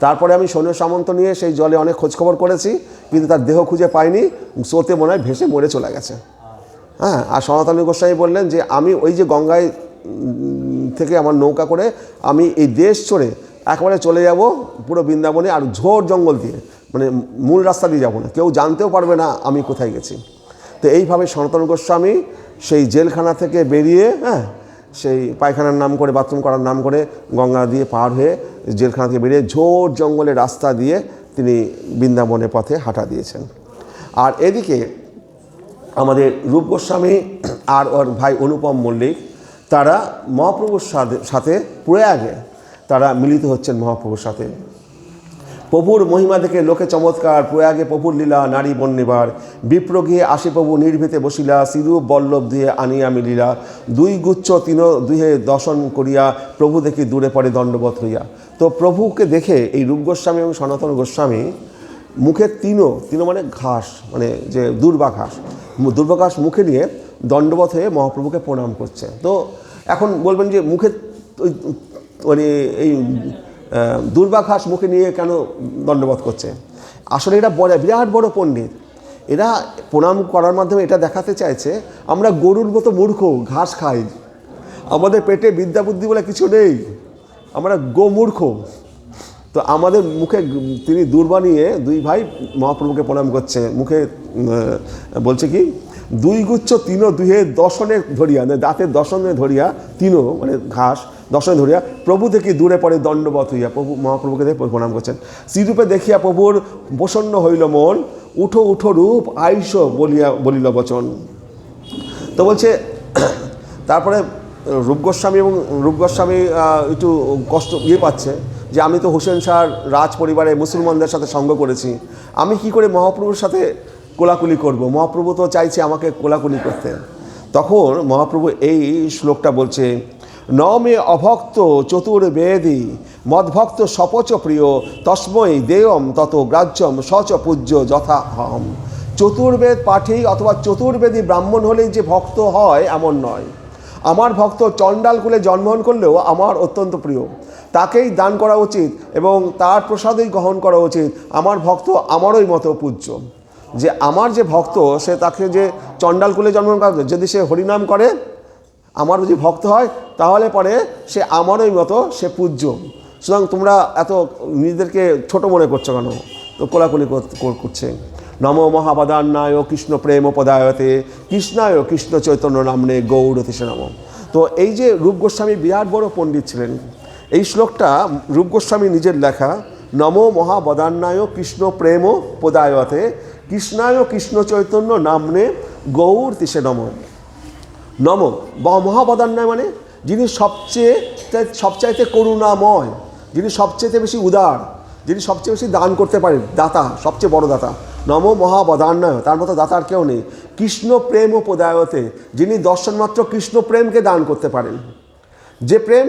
তারপরে আমি সৈন্য সামন্ত নিয়ে সেই জলে অনেক খোঁজখবর করেছি, কিন্তু তার দেহ খুঁজে পাইনি, স্রোতে মনে হয় ভেসে মরে চলে গেছে, হ্যাঁ। আর সনাতন গোস্বামী বললেন যে আমি ওই যে গঙ্গায় থেকে আমার নৌকা করে আমি এই দেশ চড়ে একেবারে চলে যাব পুরো বৃন্দাবনে, আর ঝোড় জঙ্গল দিয়ে, মানে মূল রাস্তা দিয়ে যাব না, কেউ জানতেও পারবে না আমি কোথায় গেছি। তো এইভাবে সনাতন গোস্বামী সেই জেলখানা থেকে বেরিয়ে, হ্যাঁ, সেই পায়খানার নাম করে বাথরুম করার নাম করে গঙ্গা দিয়ে পার হয়ে জেলখানা থেকে বেরিয়ে ঝোড় জঙ্গলের রাস্তা দিয়ে তিনি বৃন্দাবনের পথে হাঁটা দিয়েছেন। আর এদিকে আমাদের রূপ গোস্বামী আর ওর ভাই অনুপম মল্লিক তারা মহাপ্রভুর সাথে প্রয়াগে তারা মিলিত হচ্ছেন মহাপ্রভুর সাথে। প্রভুর মহিমা দেখে লোকে চমৎকার, প্রয়াগে প্রভুর লীলা নারী বন্যেবার, বিপ্র গিয়ে আসে প্রভু নির্ভীতে বসিলা, সিরূপ বল্লভ দিয়ে আনিয়া মিলিলা, 2 গুচ্ছ 3 দুহে দর্শন করিয়া, প্রভু দেখি দূরে পড়ে দণ্ডবত হইয়া। তো প্রভুকে দেখে এই রূপ গোস্বামী এবং সনাতন গোস্বামী মুখে তিনো মানে ঘাস, মানে যে দুর্বা ঘাস মুখে নিয়ে দণ্ডবত হয়ে মহাপ্রভুকে প্রণাম করছে। তো এখন বলবেন যে মুখে মানে এই দুর্বা ঘাস মুখে নিয়ে কেন দণ্ডবত করছে? আসলে এটা বিরাট বড় পণ্ডিত, এরা প্রণাম করার মাধ্যমে এটা দেখাতে চাইছে আমরা গরুর মতো মূর্খ, ঘাস খাই, আমাদের পেটে বিদ্যা বুদ্ধি বলে কিছু নেই, আমরা গোমূর্খ। তো আমাদের মুখে তিনি দুর্বা নিয়ে 2 ভাই মহাপ্রভুকে প্রণাম করছে, মুখে বলছে কি 2 গুচ্ছ 3 দুহে দর্শনে ধরিয়া, দাঁতের দর্শনে ধরিয়া, 3 মানে ঘাস দর্শনে ধরিয়া, প্রভু দেখি দূরে পড়ে দণ্ডবত হইয়া, প্রভু মহাপ্রভুকে দেখে প্রণাম করছেন। শ্রীরূপে দেখিয়া প্রভুর প্রসন্ন হইল মন, উঠো উঠো রূপ আইস বলিল বচন। তো বলছে তারপরে রূপ গোস্বামী একটু কষ্ট পাচ্ছে যে আমি তো হোসেন শাহর রাজ পরিবারে মুসলমানদের সাথে সঙ্গ করেছি, আমি কি করে মহাপ্রভুর সাথে কোলাকুলি করব? মহাপ্রভু তো চাইছে আমাকে কোলাকুলি করতে। তখন মহাপ্রভু এই শ্লোকটা বলছে, নমে অভক্ত চতুর্বেদী মদ্ভক্ত সপচ প্রিয়, তস্মৈ দেয়ম তত গ্রাহ্যম সচ পূজ্য যথাহম। চতুর্বেদ পাঠেই অথবা চতুর্বেদী ব্রাহ্মণ হলেই যে ভক্ত হয় এমন নয়, আমার ভক্ত চণ্ডাল কুলে জন্মগ্রহণ করলেও আমার অত্যন্ত প্রিয়, তাকেই দান করা উচিত এবং তার প্রসাদেই গ্রহণ করা উচিত। আমার ভক্ত আমারই মতো পূজ্য। যে আমার যে ভক্ত সে তাকে যে চণ্ডাল কুলে জন্মগ্রহণ করে, যদি সে হরিনাম করে, আমার যদি ভক্ত হয়, তাহলে পরে সে আমারই মতো সে পূজ্য। সুতরাং তোমরা এত নিজেদেরকে ছোট মনে করছো কেন? তো কোলাকুলি করছে। নম মহাবদান্নায় কৃষ্ণ প্রেম পদায়তে কৃষ্ণায় কৃষ্ণ চৈতন্য নামনে গৌরতিষে নম। তো এই যে রূপ গোস্বামী বিরাট বড় পণ্ডিত ছিলেন। এই শ্লোকটা রূপ গোস্বামী নিজের লেখা। নম মহাবদান্নায় কৃষ্ণ প্রেম পদায়তে কৃষ্ণায় কৃষ্ণ চৈতন্য নামনে গৌরতিষে নম। নম মহাবদান্নায় মানে যিনি সবচাইতে করুণাময়, যিনি সবচেয়ে বেশি উদার, যিনি সবচেয়ে বেশি দান করতে পারেন, দাতা, সবচেয়ে বড় দাতা। নম মহাবদান্নায়, তার মতো দাতার কেউ নেই। কৃষ্ণ প্রেম ও পদায়তে, যিনি দর্শনমাত্র কৃষ্ণ প্রেমকে দান করতে পারেন, যে প্রেম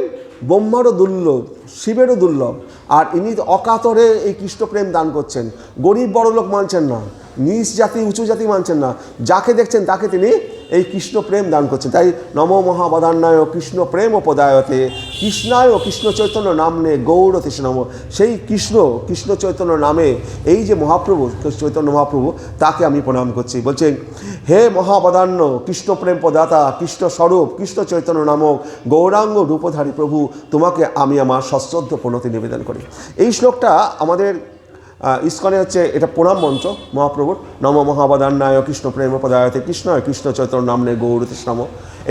ব্রহ্মারও দুর্লভ, শিবেরও দুর্লভ। আর ইনি অকাতরে এই কৃষ্ণ প্রেম দান করছেন। গরিব বড়লোক মানছেন না, নিচ জাতি উঁচু জাতি মানছেন না, যাকে দেখছেন তাকে তিনি এই কৃষ্ণ প্রেম দান করছেন। তাই নম মহাবদান্নায় কৃষ্ণ প্রেম ও পদায়তে কৃষ্ণায় কৃষ্ণ চৈতন্য নামনে গৌরতিষে নম। সেই কৃষ্ণ চৈতন্য নামে এই যে মহাপ্রভু চৈতন্য মহাপ্রভু, তাকে আমি প্রণাম করছি। বলছেন, হে মহাবদান্য কৃষ্ণ প্রেম পদাতা, কৃষ্ণ স্বরূপ কৃষ্ণ চৈতন্য নামক গৌরাঙ্গ রূপধারী প্রভু, তোমাকে আমি আমার সশ্রদ্ধ প্রণতি নিবেদন করি। এই শ্লোকটা আমাদের ইস্কনে হচ্ছে এটা প্রণাম মন্ত্র মহাপ্রভুর। নম মহাবদান্নায় কৃষ্ণ প্রেম পদায়তে কৃষ্ণায় কৃষ্ণ চৈতন্য নামনে গৌরতিষে নম।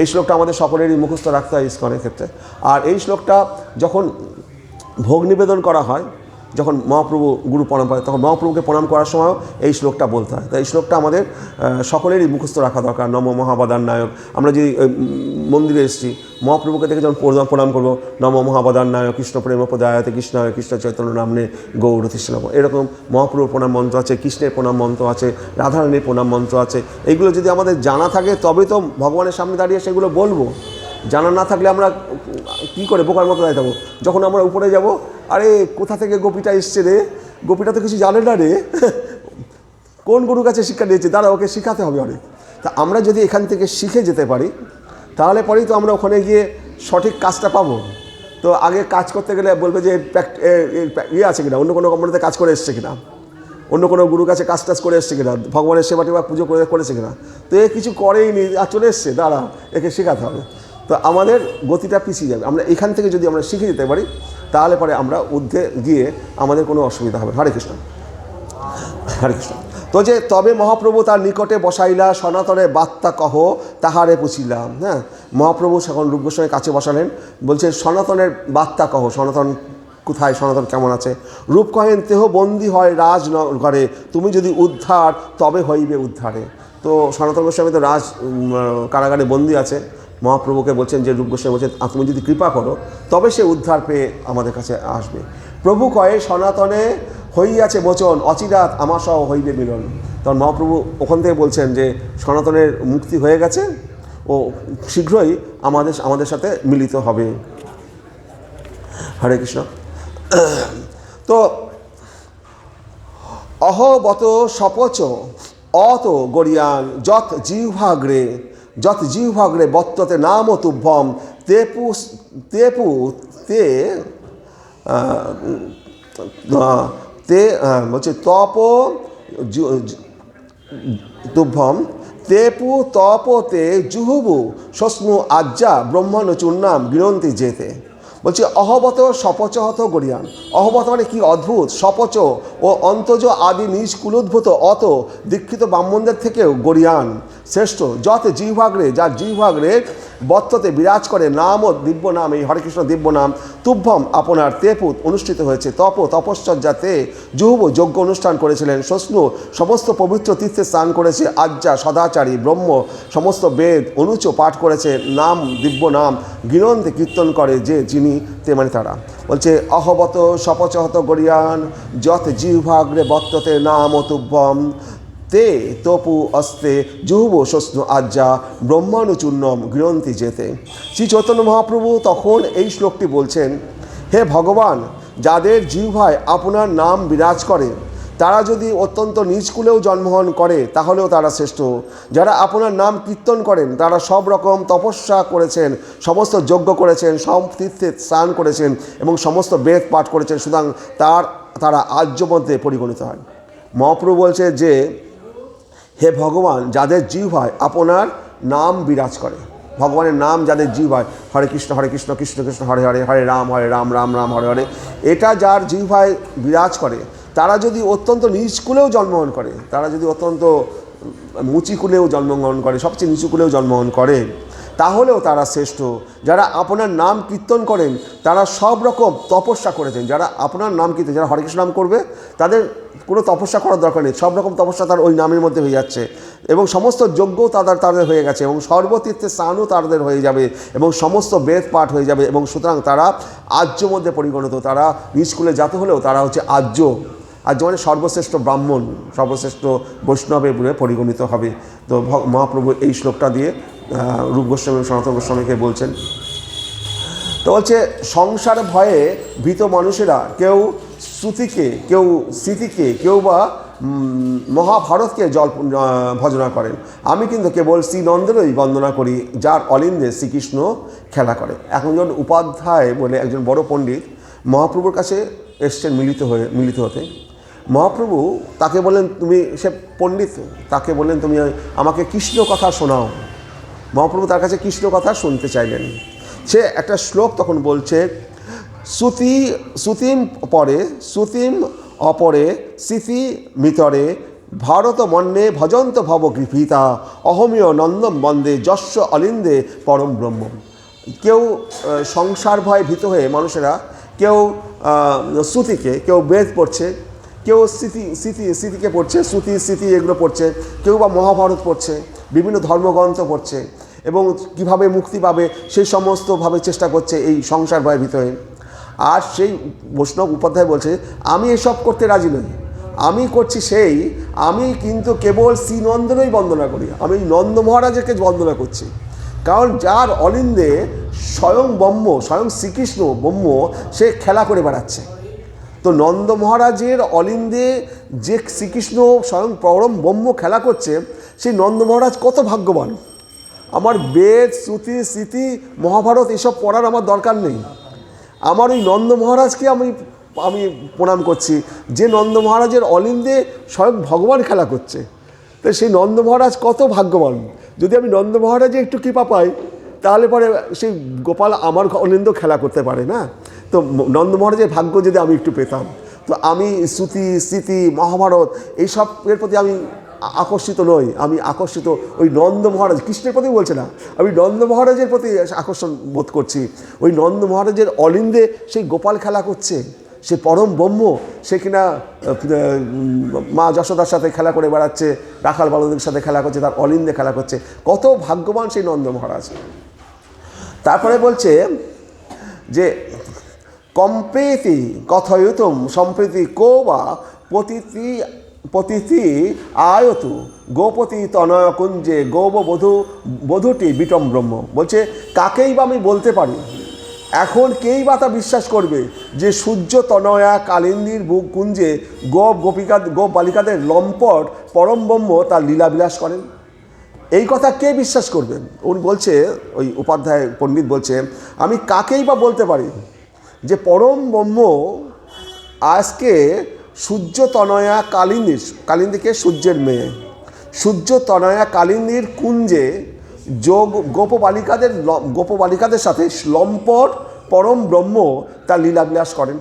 এই শ্লোকটা আমাদের সকলেরই মুখস্থ রাখতে হয় ইস্কনের ক্ষেত্রে। আর এই শ্লোকটা যখন ভোগ নিবেদন করা হয়, যখন মহাপ্রভু গুরু প্রণাম করে, তখন মহাপ্রভুকে প্রণাম করার সময় এই শ্লোকটা বলতে হয়। তাই এই শ্লোকটা আমাদের সকলেরই মুখস্থ রাখা দরকার। নম মহাবদান্নায়ক। আমরা যদি মন্দিরে এসেছি, মহাপ্রভুকে দেখে যখন প্রণাম করবো, নম মহাবদান্নায়ক কৃষ্ণ প্রেম পদায়তে কৃষ্ণায় কৃষ্ণ চৈতন্য নামনে গৌরতিষে নম। এরকম মহাপ্রভুর প্রণাম মন্ত্র আছে, কৃষ্ণের প্রণাম মন্ত্র আছে, রাধারানীর প্রণাম মন্ত্র আছে। এইগুলো যদি আমাদের জানা থাকে তবে তো ভগবানের সামনে দাঁড়িয়ে সেগুলো বলবো। জানা না থাকলে আমরা কী করে বোকার মতো দাঁড়িয়ে থাকবো? যখন আমরা উপরে যাব, আরে কোথা থেকে গোপীটা এসছে রে, গোপীটা তো কিছু জানে না রে, কোন গুরুর কাছে শিক্ষা নিয়েছে, দাঁড়া ওকে শিখাতে হবে অনেক। তা আমরা যদি এখান থেকে শিখে যেতে পারি, তাহলে পরেই তো আমরা ওখানে গিয়ে সঠিক কাজটা পাবো। তো আগে কাজ করতে গেলে বলবে যে ইয়ে আছে কিনা, অন্য কোনো কোম্পানিতে কাজ করে এসছে কিনা, অন্য কোনো গুরুর কাছে কাজ টাজ করে এসছে কিনা, ভগবানের সেবা টেবা পুজো করেছে কিনা। তো এ কিছু করেইনি আর চলে এসছে, দাঁড়া একে শেখাতে হবে। তো আমাদের গতিটা পিছিয়ে যাবে। আমরা এখান থেকে যদি আমরা শিখে যেতে পারি, তাহলে পরে আমরা ঊর্ধ্বে গিয়ে আমাদের কোনো অসুবিধা হবে। হরে কৃষ্ণ, হরে কৃষ্ণ। তো যে তবে মহাপ্রভু তার নিকটে বসাইলা, সনাতনের বার্তা কহ তাহারে পুছিলাম। হ্যাঁ, মহাপ্রভু যখন রূপ গোস্বামীর কাছে বসালেন, বলছে সনাতনের বার্তা কহ, সনাতন কোথায়, সনাতন কেমন আছে। রূপ কহেন, দেহ বন্দী হয় রাজনগরে, তুমি যদি উদ্ধার তবে হইবে উদ্ধারে। তো সনাতন গোস্বামী তো কারাগারে বন্দী আছে। মহাপ্রভুকে বলছেন যে রূপ গোস্বামী বলছেন, তুমি যদি কৃপা করো তবে সে উদ্ধার পেয়ে আমাদের কাছে আসবে। প্রভু কয়ে, সনাতনে হইয়াছে বচন, অচিরাত আমার সহ হইবে মিলন। তখন মহাপ্রভু ওখান থেকে বলছেন যে সনাতনের মুক্তি হয়ে গেছে, ও শীঘ্রই আমাদের সাথে মিলিত হবে। হরে কৃষ্ণ। তো অহবত সপচ অত গরিয়ান যত জিহ্বাগ্রে বর্ততে নাম তুভ্যম তেপু বলছে তপ তুভ্যম তেপু তপতে জুহুবু শশ্নু আজ্জা ব্রহ্মানুচূর্ণাম গৃহন্তি যেতে। বলছে অহবত সপচহত গরিয়ান। অহবত মানে কি অদ্ভুত, সপচ ও অন্তজ আদি নিজ কুলোদ্ভূত অত দীক্ষিত ব্রাহ্মণদের থেকেও গরিয়ান শ্রেষ্ঠ। যত জিহ্বাগ্রে, যার জিহ্বাগ্রে বর্ততে বিরাজ করে নাম ও দিব্য নাম, এই হরেকৃষ্ণ দিব্য নাম, তুভ্যম আপনার তেপুত অনুষ্ঠিত হয়েছে, তপশ্চর্যাতে জুহুব যজ্ঞ অনুষ্ঠান করেছিলেন, শশ্নু সমস্ত পবিত্র তীর্থে স্নান করেছে, আজ্জা সদাচারী ব্রহ্ম সমস্ত বেদ অনুচ পাঠ করেছে, নাম দিব্য নাম গিরন্তে কীর্তন করে যে যিনি, তে মানে তারা। বলছে অহবত সপচহত গরিয়ান যত জিহ্বাগ্রে বর্ততে নাম ও তুভ্যম তে তপু অস্তে জুহুব শশ্নু আজ্জা ব্রহ্মানুচূর্ণম গৃহন্তি যেতে। শ্রী চৈতন্য মহাপ্রভু তখন এই শ্লোকটি বলছেন, হে ভগবান, যাদের জিহ্বায় আপনার নাম বিরাজ করে তারা যদি অত্যন্ত নিজ কুলেও জন্মগ্রহণ করে তাহলেও তারা শ্রেষ্ঠ। যারা আপনার নাম কীর্তন করেন তারা সব রকম তপস্যা করেছেন, সমস্ত যজ্ঞ করেছেন, সব তীর্থে স্নান করেছেন এবং সমস্ত বেদ পাঠ করেছেন, সুতরাং তারা আর্য মধ্যে পরিগণিত হয়। মহাপ্রভু বলছে যে হে ভগবান, যাদের জিহ্বায় আপনার নাম বিরাজ করে, ভগবানের নাম যাদের জিহ্বায় হরে কৃষ্ণ কৃষ্ণ কৃষ্ণ হরে হরে, হরে রাম রাম রাম হরে হরে, এটা যার জিহ্বায় বিরাজ করে, তারা যদি অত্যন্ত নিচ কুলেও জন্মগ্রহণ করে, তারা যদি অত্যন্ত মুচি কুলেও জন্মগ্রহণ করে, সবচেয়ে নিচু কুলেও জন্মগ্রহণ করে, তাহলেও তারা শ্রেষ্ঠ। যারা আপনার নাম কীর্তন করেন তারা সব রকম তপস্যা করেছেন। যারা আপনার নাম কীর্তন, যারা হরে কৃষ্ণ নাম করবে তাদের কোনো তপস্যা করার দরকার নেই, সব রকম তপস্যা তার ওই নামের মধ্যে হয়ে যাচ্ছে এবং সমস্ত যজ্ঞও তাদের হয়ে গেছে এবং সর্বতীর্থে স্নানও তাদের হয়ে যাবে এবং সমস্ত বেদ পাঠ হয়ে যাবে এবং সুতরাং তারা আর্য মধ্যে পরিগণিত। তারা নিজ কুলে জাত হলেও তারা হচ্ছে আর্য। আর্য মানে সর্বশ্রেষ্ঠ ব্রাহ্মণ, সর্বশ্রেষ্ঠ বৈষ্ণবের বলে পরিগণিত হবে। তো মহাপ্রভু এই শ্লোকটা দিয়ে রূপ গোস্বামী এবং সনাতন গোস্বামীকে বলছেন। তো বলছে সংসার ভয়ে ভীত মানুষেরা কেউ শ্রুতিকে, কেউ স্মৃতিকে, কেউ বা মহাভারতকে ভজনা করেন। আমি কিন্তু কেবল শ্রীনন্দেরই বন্দনা করি, যার অলিন্দে শ্রীকৃষ্ণ খেলা করে। এখন যখন উপাধ্যায় বলে একজন বড় পণ্ডিত মহাপ্রভুর কাছে এসছেন মিলিত হতে, মহাপ্রভু তাকে বললেন, তুমি সে পণ্ডিত, তাকে বললেন তুমি আমাকে কৃষ্ণ কথা শোনাও। মহাপ্রভু তার কাছে কৃষ্ণ কথা শুনতে চাইলেন। সে একটা শ্লোক তখন বলছে, শ্রুতিম পরে শ্রুতিম অপরে স্মৃতি মিতরে ভারত মন্যে ভজন্ত ভব গৃহীতা অহমীয় নন্দম বন্দে যস্য অলিন্দে পরম ব্রহ্ম। কেউ সংসার ভয় ভীত হয়ে কেউ শ্রুতিকে, কেউ বেদ পড়ছে, কেউ স্মৃতিকে পড়ছে, স্মৃতি এগুলো পড়ছে, কেউ বা মহাভারত পড়ছে, বিভিন্ন ধর্মগ্রন্থ পড়ছে এবং কিভাবে মুক্তি পাবে সেই সমস্তভাবে চেষ্টা করছে এই সংসার ভয়ের ভিতরে। আর সেই বৈষ্ণব উপাধ্যায় বলছে, আমি এসব করতে রাজি নই, আমি কিন্তু কেবল শ্রীনন্দেরই বন্দনা করি, আমি নন্দ মহারাজকে বন্দনা করছি। কারণ যার অলিন্দে স্বয়ং ব্রহ্ম, স্বয়ং শ্রীকৃষ্ণ ব্রহ্ম, সে খেলা করে বেড়াচ্ছে। তো নন্দ মহারাজের অলিন্দে যে শ্রীকৃষ্ণ স্বয়ং পরম ব্রহ্ম খেলা করছে, সেই নন্দ মহারাজ কত ভাগ্যবান। আমার বেদ, শ্রুতি, স্মৃতি, মহাভারত এসব পড়ার আমার দরকার নেই, আমার ওই নন্দ মহারাজকে আমি প্রণাম করছি, যে নন্দ মহারাজের অলিন্দে স্বয়ং ভগবান খেলা করছে। তো সেই নন্দ মহারাজ কত ভাগ্যবান। যদি আমি নন্দ মহারাজে একটু কৃপা পাই তাহলে পরে সেই গোপাল আমার অলিন্দ খেলা করতে পারে না। তো নন্দ মহারাজের ভাগ্য যদি আমি একটু পেতাম, তো আমি শ্রুতি, স্মৃতি, মহাভারত এইসবের প্রতি আমি আকর্ষিত নই, আমি আকর্ষিত ওই নন্দ মহারাজ, কৃষ্ণের প্রতি বলছে না, আমি নন্দ মহারাজের প্রতি আকর্ষণ বোধ করছি। ওই নন্দ মহারাজের অলিন্দে সেই গোপাল খেলা করছে, সে পরম ব্রহ্ম, সে কিনা মা যশোদার সাথে খেলা করে বেড়াচ্ছে, রাখাল বালকদের সাথে খেলা করছে, তার অলিন্দে খেলা করছে। কত ভাগ্যবান সেই নন্দ মহারাজ। তারপরে বলছে যে কম্প্রীতি কথয়ুতম সম্প্রীতি কো বা পতিথি আয়তু গোপতি তনয় কুঞ্জে বধূটি বিটম ব্রহ্ম। বলছে কাকেই বা আমি বলতে পারি, এখন কেই বা তা বিশ্বাস করবে যে সূর্য তনয়া কালিন্দীর কুঞ্জে গোপ বালিকাদের লম্পট পরম ব্রহ্ম তার লীলাবিলাস করেন। এই কথা কে বিশ্বাস করবে? উনি বলছে, ওই উপাধ্যায় পণ্ডিত বলছে, আমি কাকেই বা বলতে পারি যে পরম ব্রহ্ম আজকে সূর্য তনয়া কালিন্দীকে সূর্যের মেয়ে, সূর্য তনয়া কালিন্দীর কুঞ্জে গোপবালিকাদের সাথে লম্পট পরম ব্রহ্ম তার লীলাবিলাস করেন।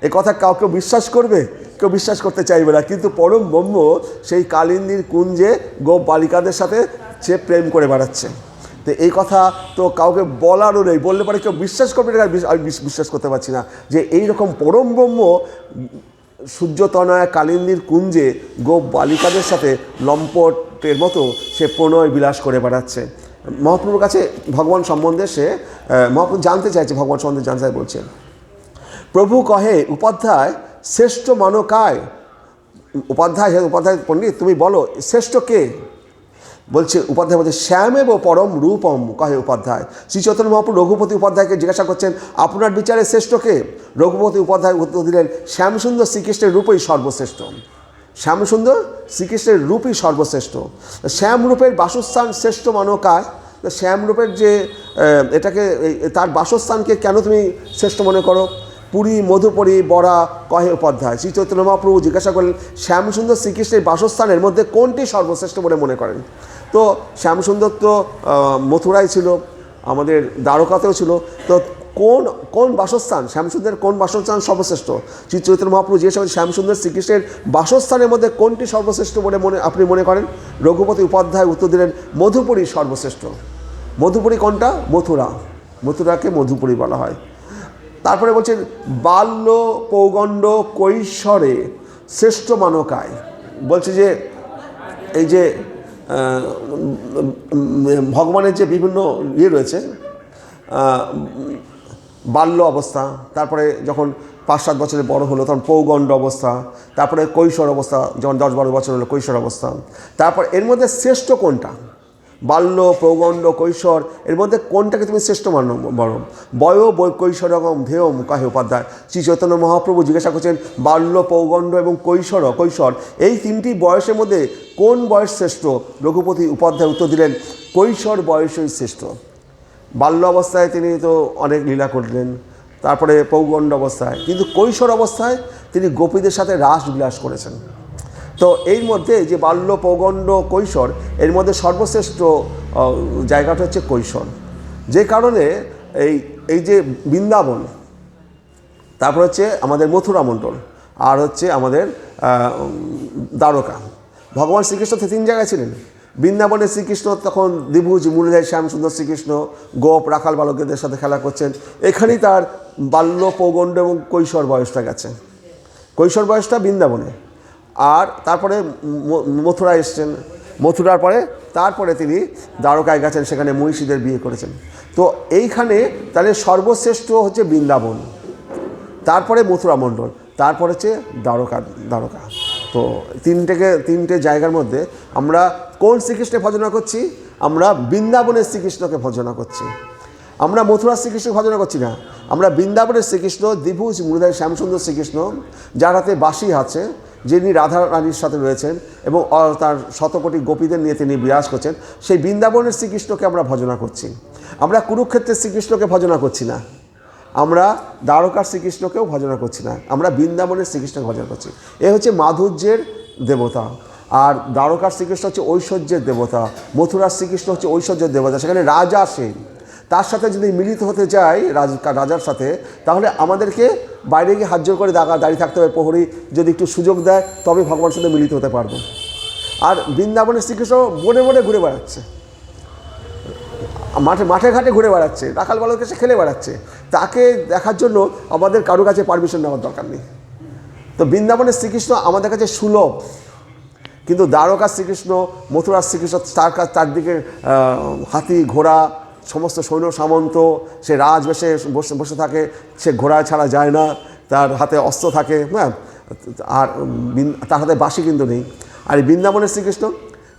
এ কথা কাউকে বিশ্বাস করবে? কেউ বিশ্বাস করতে চাইবে না। কিন্তু পরম ব্রহ্ম সেই কালিন্দীর কুঞ্জে গোপ বালিকাদের সাথে সে প্রেম করে বেড়াচ্ছে। তো এই কথা তো কাউকে বলারও নেই, বললে পরে কেউ বিশ্বাস করবে না। আমি বিশ্বাস করতে পারছি না যে এইরকম পরম ব্রহ্ম সূর্যতনয়া কালিন্দীর কুঞ্জে গোপ বালিকাদের সাথে লম্পটের মতো সে প্রণয় বিলাস করে বেড়াচ্ছে। মহাপ্রভুর কাছে ভগবান সম্বন্ধে মহাপ্রভু জানতে চাইছে, ভগবান সম্বন্ধে জানতে চাই। বলছেন, প্রভু কহে উপাধ্যায় শ্রেষ্ঠ মানকায়। উপাধ্যায় পণ্ডিত তুমি বলো শ্রেষ্ঠ কে? বলছে উপাধ্যায় বলছে শ্যামেব পরম রূপম কহে উপাধ্যায়। শ্রী চৈতন্য মহাপ্রভু রঘুপতি উপাধ্যায়কে জিজ্ঞাসা করছেন, আপনার বিচারে শ্রেষ্ঠ কে? রঘুপতি উপাধ্যায় উত্তর দিলেন, শ্যামসুন্দর শ্রীকৃষ্ণের রূপই সর্বশ্রেষ্ঠ। শ্যামসুন্দর শ্রীকৃষ্ণের রূপই সর্বশ্রেষ্ঠ। শ্যামরূপের বাসস্থান শ্রেষ্ঠ মানকায়। শ্যামরূপের যে এটাকে তার বাসস্থানকে কেন তুমি শ্রেষ্ঠ মনে করো? পুরী মধুপুরী বরা কহে উপাধ্যায়। শ্রী চৈতন্য মহাপ্রভু জিজ্ঞাসা করলেন শ্যামসুন্দর শ্রীকৃষ্ণের বাসস্থানের মধ্যে কোনটি সর্বশ্রেষ্ঠ বলে মনে করেন? তো শ্যামসুন্দর তো মথুরায় ছিল, আমাদের দ্বারকাতেও ছিল, তো কোন কোন বাসস্থান শ্যামসুন্দরের কোন বাসস্থান সর্বশ্রেষ্ঠ? শ্রী চৈতন্য মহাপ্রভু জিজ্ঞাসা করেন শ্যামসুন্দর শ্রীকৃষ্ণের বাসস্থানের মধ্যে কোনটি সর্বশ্রেষ্ঠ বলে আপনি মনে করেন? রঘুপতি উপাধ্যায় উত্তর দিলেন মধুপুরী সর্বশ্রেষ্ঠ। মধুপুরী কোনটা? মথুরা। মথুরাকে মধুপুরী বলা হয়। তারপরে বলছেন বাল্য পৌগণ্ড কৈশোরে শ্রেষ্ঠ মানকায়। বলছে যে এই যে ভগবানের যে বিভিন্ন রয়েছে, বাল্য অবস্থা, তারপরে যখন 5-7 বছরে বড় হলো তখন পৌগণ্ড অবস্থা, তারপরে কৈশোর অবস্থা যখন 10-12 বছর হলো কৈশোর অবস্থা। তারপর এর মধ্যে শ্রেষ্ঠ কোনটা? বাল্য পৌগণ্ড কৈশোর, এর মধ্যে কোনটাকে তুমি শ্রেষ্ঠ মানো বলো? কৈশোরগম ধেয়ম কহে উপাধ্যায়। শ্রী চৈতন্য মহাপ্রভু জিজ্ঞাসা করছেন বাল্য পৌগণ্ড এবং কৈশোর এই 3টি বয়সের মধ্যে কোন বয়স শ্রেষ্ঠ? রঘুপতি উপাধ্যায় উত্তর দিলেন কৈশোর বয়সই শ্রেষ্ঠ। বাল্য অবস্থায় তিনি তো অনেক লীলা করলেন, তারপরে পৌগণ্ড অবস্থায়, কিন্তু কৈশোর অবস্থায় তিনি গোপীদের সাথে রাস বিলাস করেছেন। তো এর মধ্যে যে বাল্য পৌগণ্ড কৈশোর, এর মধ্যে সর্বশ্রেষ্ঠ জায়গাটা হচ্ছে কৈশোর। যে কারণে এই যে বৃন্দাবন, তারপর হচ্ছে আমাদের মথুরা মণ্ডল, আর হচ্ছে আমাদের দ্বারকা। ভগবান শ্রীকৃষ্ণ 3 জায়গায় ছিলেন। বৃন্দাবনে শ্রীকৃষ্ণ তখন দ্বিভুজ মুরলীধর শ্যামসুন্দর শ্রীকৃষ্ণ গোপ রাখাল বালকদের সাথে খেলা করছেন। এখানেই তার বাল্য পৌগণ্ড এবং কৈশোর বয়সটা গেছে। কৈশোর বয়সটা বৃন্দাবনে, আর তারপরে মথুরায় এসছেন। মথুরার পরে তারপরে তিনি দ্বারকায় গেছেন, সেখানে মহিষীদের বিয়ে করেছেন। তো এইখানে তাহলে সর্বশ্রেষ্ঠ হচ্ছে বৃন্দাবন, তারপরে মথুরা মণ্ডল, তারপরে হচ্ছে দ্বারকা। তো তিনটে জায়গার মধ্যে আমরা কোন শ্রীকৃষ্ণকে ভজনা করছি? আমরা বৃন্দাবনের শ্রীকৃষ্ণকে ভজনা করছি। আমরা মথুরার শ্রীকৃষ্ণকে ভজনা করছি না, আমরা বৃন্দাবনের শ্রীকৃষ্ণ দ্বিভুজ মুরলীধর শ্যামসুন্দর শ্রীকৃষ্ণ, যার হাতে বাঁশি আছে, যিনি রাধা রানীর সাথে রয়েছেন এবং তার শতকোটি গোপীদের নিয়ে তিনি বিরাজ করছেন, সেই বৃন্দাবনের শ্রীকৃষ্ণকে আমরা ভজনা করছি। আমরা কুরুক্ষেত্রের শ্রীকৃষ্ণকে ভজনা করছি না, আমরা দ্বারকার শ্রীকৃষ্ণকেও ভজনা করছি না, আমরা বৃন্দাবনের শ্রীকৃষ্ণকে ভজনা করছি। এ হচ্ছে মাধুর্যের দেবতা। আর দ্বারকার শ্রীকৃষ্ণ হচ্ছে ঐশ্বর্যের দেবতা, মথুরার শ্রীকৃষ্ণ হচ্ছে ঐশ্বর্যের দেবতা। সেখানে রাজা সেই, তার সাথে যদি মিলিত হতে যাই রাজার সাথে, তাহলে আমাদেরকে বাইরে গিয়ে হাত জোর করে দাঁড়িয়ে থাকতে হবে, প্রহরী যদি একটু সুযোগ দেয় তবে ভগবানের সাথে মিলিত হতে পারবো। আর বৃন্দাবনের শ্রীকৃষ্ণ বনে বনে ঘুরে বেড়াচ্ছে, মাঠে ঘাটে ঘুরে বেড়াচ্ছে, রাখাল বালকের কাছে খেলে বেড়াচ্ছে। তাকে দেখার জন্য আমাদের কারো কাছে পারমিশন নেওয়ার দরকার নেই। তো বৃন্দাবনের শ্রীকৃষ্ণ আমাদের কাছে সুলভ, কিন্তু দ্বারকার শ্রীকৃষ্ণ, মথুরার শ্রীকৃষ্ণ, চারদিকে হাতি ঘোড়া সমস্ত সৈন্য সামন্ত, সে রাজবেশে বসে থাকে, সে ঘোড়া ছাড়া যায় না, তার হাতে অস্ত্র থাকে, হ্যাঁ, আর তার হাতে বাঁশি কিন্তু নেই। আর এই বৃন্দাবনের শ্রীকৃষ্ণ,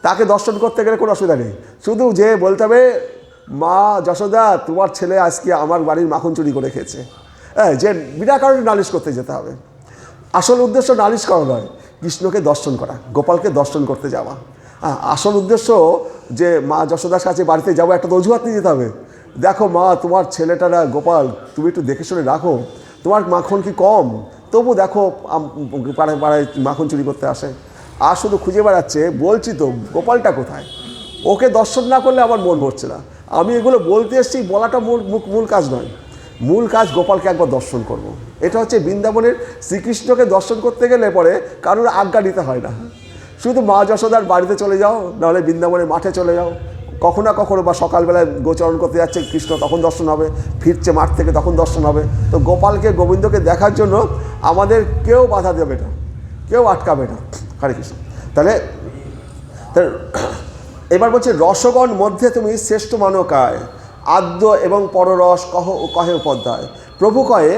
তাকে দর্শন করতে গেলে কোনো অসুবিধা নেই, শুধু যে বলতে হবে মা যশোদা তোমার ছেলে আজকে আমার বাড়ির মাখন চুরি করে খেয়েছে, হ্যাঁ, যে বিনা কারণে নালিশ করতে যেতে হবে। আসল উদ্দেশ্য নালিশ করা নয়, কৃষ্ণকে দর্শন করা, গোপালকে দর্শন করতে যাওয়া। আসল উদ্দেশ্য যে মা যশোদার কাছে বাড়িতে যাবো, একটা তো অজুহাত নিয়ে যেতে হবে। দেখো মা, তোমার ছেলেটারা গোপাল তুমি একটু দেখে শুনে রাখো, তোমার মাখন কি কম, তবু দেখো পাড়ায় পাড়ায় মাখন চুরি করতে আসে, আর শুধু খুঁজে বেড়াচ্ছে। বলছি তো গোপালটা কোথায়, ওকে দর্শন না করলে আমার মন ভরছে না। আমি এগুলো বলতে এসেছি, বলাটা মূল কাজ নয়, মূল কাজ গোপালকে একবার দর্শন করব। এটা হচ্ছে বৃন্দাবনের শ্রীকৃষ্ণকে দর্শন করতে গেলে পরে কারোর আজ্ঞা নিতে হয় না, শুধু মা যশোদার বাড়িতে চলে যাও, নাহলে বৃন্দাবনের মাঠে চলে যাও, কখনো না কখনো বা সকালবেলায় গোচরণ করতে যাচ্ছে কৃষ্ণ, তখন দর্শন হবে, ফিরছে মাঠ থেকে তখন দর্শন হবে। তো গোপালকে গোবিন্দকে দেখার জন্য আমাদের কেউ বাধা দেবে না, কেউ আটকাবে না। হরে কৃষ্ণ। তাহলে এবার বলছে রসগণ মধ্যে তুমি শ্রেষ্ঠ মানকায়, আদ্য এবং পররস কহে উপাধ্যায়। প্রভু কয়ে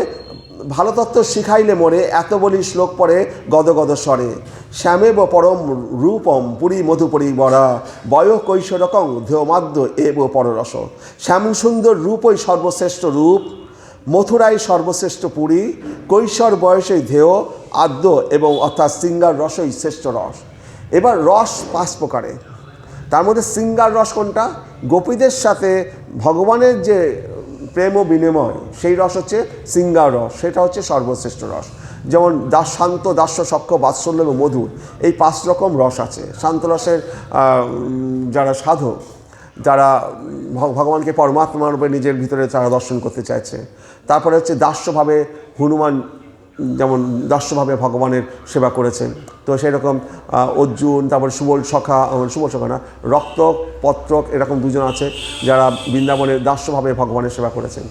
ভালো তত্ত্ব শিখাইলে মোরে, এত বলি শ্লোক পড়ে গদ গদ স্বরে। শ্যামেব পরম রূপম পুরী মধুপুরী বরা, বয় কৈশোরকং ধেয়মাদ্য এব পররস। শ্যামসুন্দর রূপই সর্বশ্রেষ্ঠ রূপ, মথুরাই সর্বশ্রেষ্ঠ পুরী, কৈশোর বয়সে ধেয় আদ্য এবং অর্থাৎ শৃঙ্গার রসই শ্রেষ্ঠ রস। এবার রস 5 প্রকারে, তার মধ্যে শৃঙ্গার রস কোনটা? গোপীদের সাথে ভগবানের যে প্রেম ও বিনিময়, সেই রস হচ্ছে শৃঙ্গার রস, সেটা হচ্ছে সর্বশ্রেষ্ঠ রস। যেমন শান্ত, দাস্য, সখ্য, বাৎসল্য এবং মধুর, এই 5 রকম রস আছে। শান্ত রসের যারা সাধক, যারা ভগবানকে পরমাত্মা রূপে নিজের ভিতরে তারা দর্শন করতে চাইছে। তারপরে হচ্ছে দাস্যভাবে হনুমান যেমন দাস্যভাবে ভগবানের সেবা করেছেন, তো সেই রকম অর্জুন, তারপরে সুবল সখা না, রক্তক, পত্রক, এরকম 2 জন আছে যারা বৃন্দাবনের দাস্যভাবে ভগবানের সেবা করেছেন।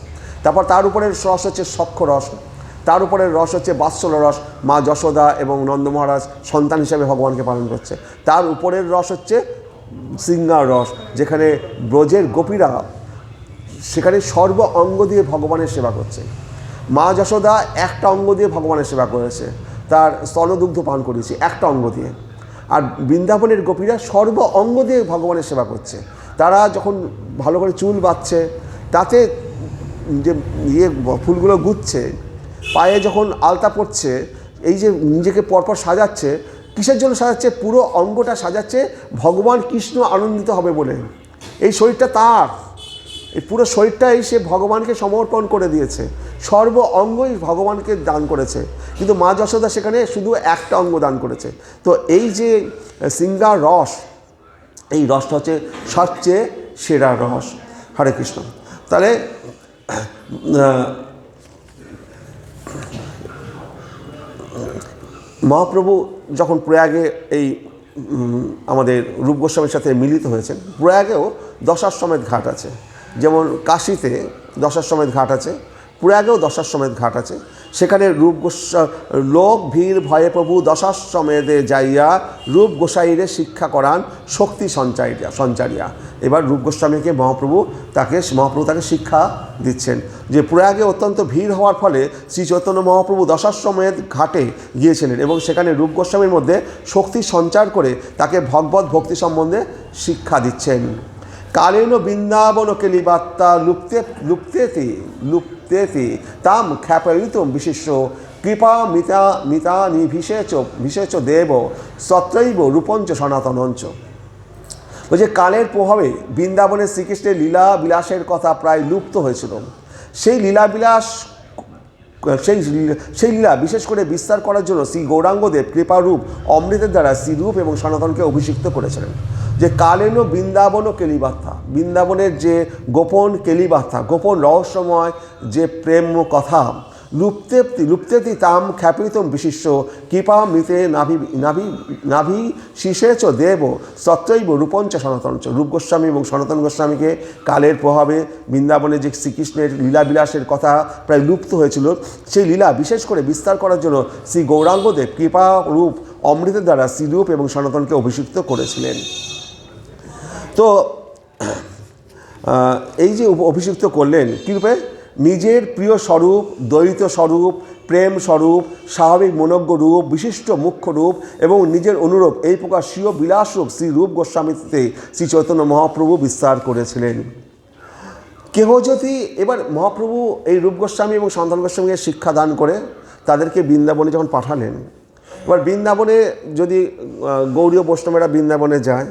তারপর তার উপরের রস হচ্ছে সখ্য রস, তার উপরের রস হচ্ছে বাৎসল্য রস, মা যশোদা এবং নন্দ মহারাজ সন্তান হিসেবে ভগবানকে পালন করছে। তার উপরের রস হচ্ছে শৃঙ্গার রস, যেখানে ব্রজের গোপীরা সেখানে সর্ব অঙ্গ দিয়ে ভগবানের সেবা করছে। মা যশোদা একটা অঙ্গ দিয়ে ভগবানের সেবা করেছে, তার স্তনদুগ্ধ পান করেছে একটা অঙ্গ দিয়ে। আর বৃন্দাবনের গোপীরা সর্ব অঙ্গ দিয়ে ভগবানের সেবা করছে। তারা যখন ভালো করে চুল বাঁধছে, তাতে যে ফুলগুলো গুচ্ছে, পায়ে যখন আলতা পড়ছে, এই যে নিজেকে পরপর সাজাচ্ছে, কিসের জন্য সাজাচ্ছে? পুরো অঙ্গটা সাজাচ্ছে ভগবান কৃষ্ণ আনন্দিত হবে বলে। এই শরীরটা তার, এই পুরো শরীরটাই সে ভগবানকে সমর্পণ করে দিয়েছে, সর্ব অঙ্গই ভগবানকে দান করেছে। কিন্তু মা যশোদা সেখানে শুধু একটা অঙ্গ দান করেছে। তো এই যে শৃঙ্গার রস, এই রসটা হচ্ছে সবচেয়ে সেরা রস। হরে কৃষ্ণ। তাহলে মহাপ্রভু যখন প্রয়াগে এই আমাদের রূপ গোস্বামীর সাথে মিলিত হয়েছেন, প্রয়াগেও দশাশ্বমেধ ঘাট আছে। যেমন কাশীতে দশাশ্বমেধ ঘাট আছে, প্রয়াগেও দশাশ্বমেধ ঘাট আছে। সেখানে লোক ভিড় ভয়ে প্রভু দশাশ্বমেধে যাইয়া রূপ গোসাইরে শিক্ষা করান শক্তি সঞ্চারিয়া। এবার রূপ গোস্বামীকে মহাপ্রভু তাকে শিক্ষা দিচ্ছেন যে প্রয়াগে অত্যন্ত ভিড় হওয়ার ফলে শ্রী চৈতন্য মহাপ্রভু দশাশ্বমেধ ঘাটে গিয়েছিলেন এবং সেখানে রূপ গোস্বামীর মধ্যে শক্তি সঞ্চার করে তাকে ভগবত ভক্তি সম্বন্ধে শিক্ষা দিচ্ছেন। কালেন বৃন্দাবন কেলিবাত্তা লুপ্তেতি তাম খ্যাপয়িতুম বিশিষ্য কৃপা মিতানি বিশেচ দেব সত্রৈব রূপঞ্চ সনাতনঞ্চ। বলছে কালের প্রভাবে বৃন্দাবনের শ্রীকৃষ্ণের লীলা বিলাসের কথা প্রায় লুপ্ত হয়েছিল। সেই লীলা বিশেষ করে বিস্তার করার জন্য শ্রী গৌরাঙ্গদেব কৃপারূপ অমৃতের দ্বারা শ্রীরূপ এবং সনাতনকে অভিষিক্ত করেছিলেন। যে কালেন বৃন্দাবন কেলিবার্তা, বৃন্দাবনের যে গোপন কেলিবার্তা, গোপন রহস্যময় যে প্রেম কথা, লুপ্তেতি তাম খ্যাপিতম বিশিষ্য কৃপা মৃতে নাভি শীর্ষেচ দেব সত্যৈব রূপঞ্চ সনাতনচ। রূপ গোস্বামী এবং সনাতন গোস্বামীকে কালের প্রভাবে বৃন্দাবনে যে শ্রীকৃষ্ণের লীলাবিলাসের কথা প্রায় লুপ্ত হয়েছিল, সেই লীলা বিশেষ করে বিস্তার করার জন্য শ্রী গৌরাঙ্গদেব কৃপা রূপ অমৃতের দ্বারা শ্রীরূপ এবং সনাতনকে অভিষিক্ত করেছিলেন। তো এই যে অভিষিক্ত করলেন কীরূপে? নিজের প্রিয় স্বরূপ, দ্বৈত স্বরূপ, প্রেম স্বরূপ, স্বাভাবিক মনোজ্ঞ রূপ, বিশিষ্ট মুখ্য রূপ এবং নিজের অনুরূপ, এই প্রকার স্বীয় বিলাস রূপ শ্রী রূপ গোস্বামীতে শ্রী চৈতন্য মহাপ্রভু বিস্তার করেছিলেন। কেহ যদি এবার মহাপ্রভু এই রূপ গোস্বামী এবং সনাতন গোস্বামীকে শিক্ষা দান করে তাদেরকে বৃন্দাবনে যখন পাঠালেন, এবার বৃন্দাবনে যদি গৌড়ীয় বৈষ্ণবেরা বৃন্দাবনে যায়,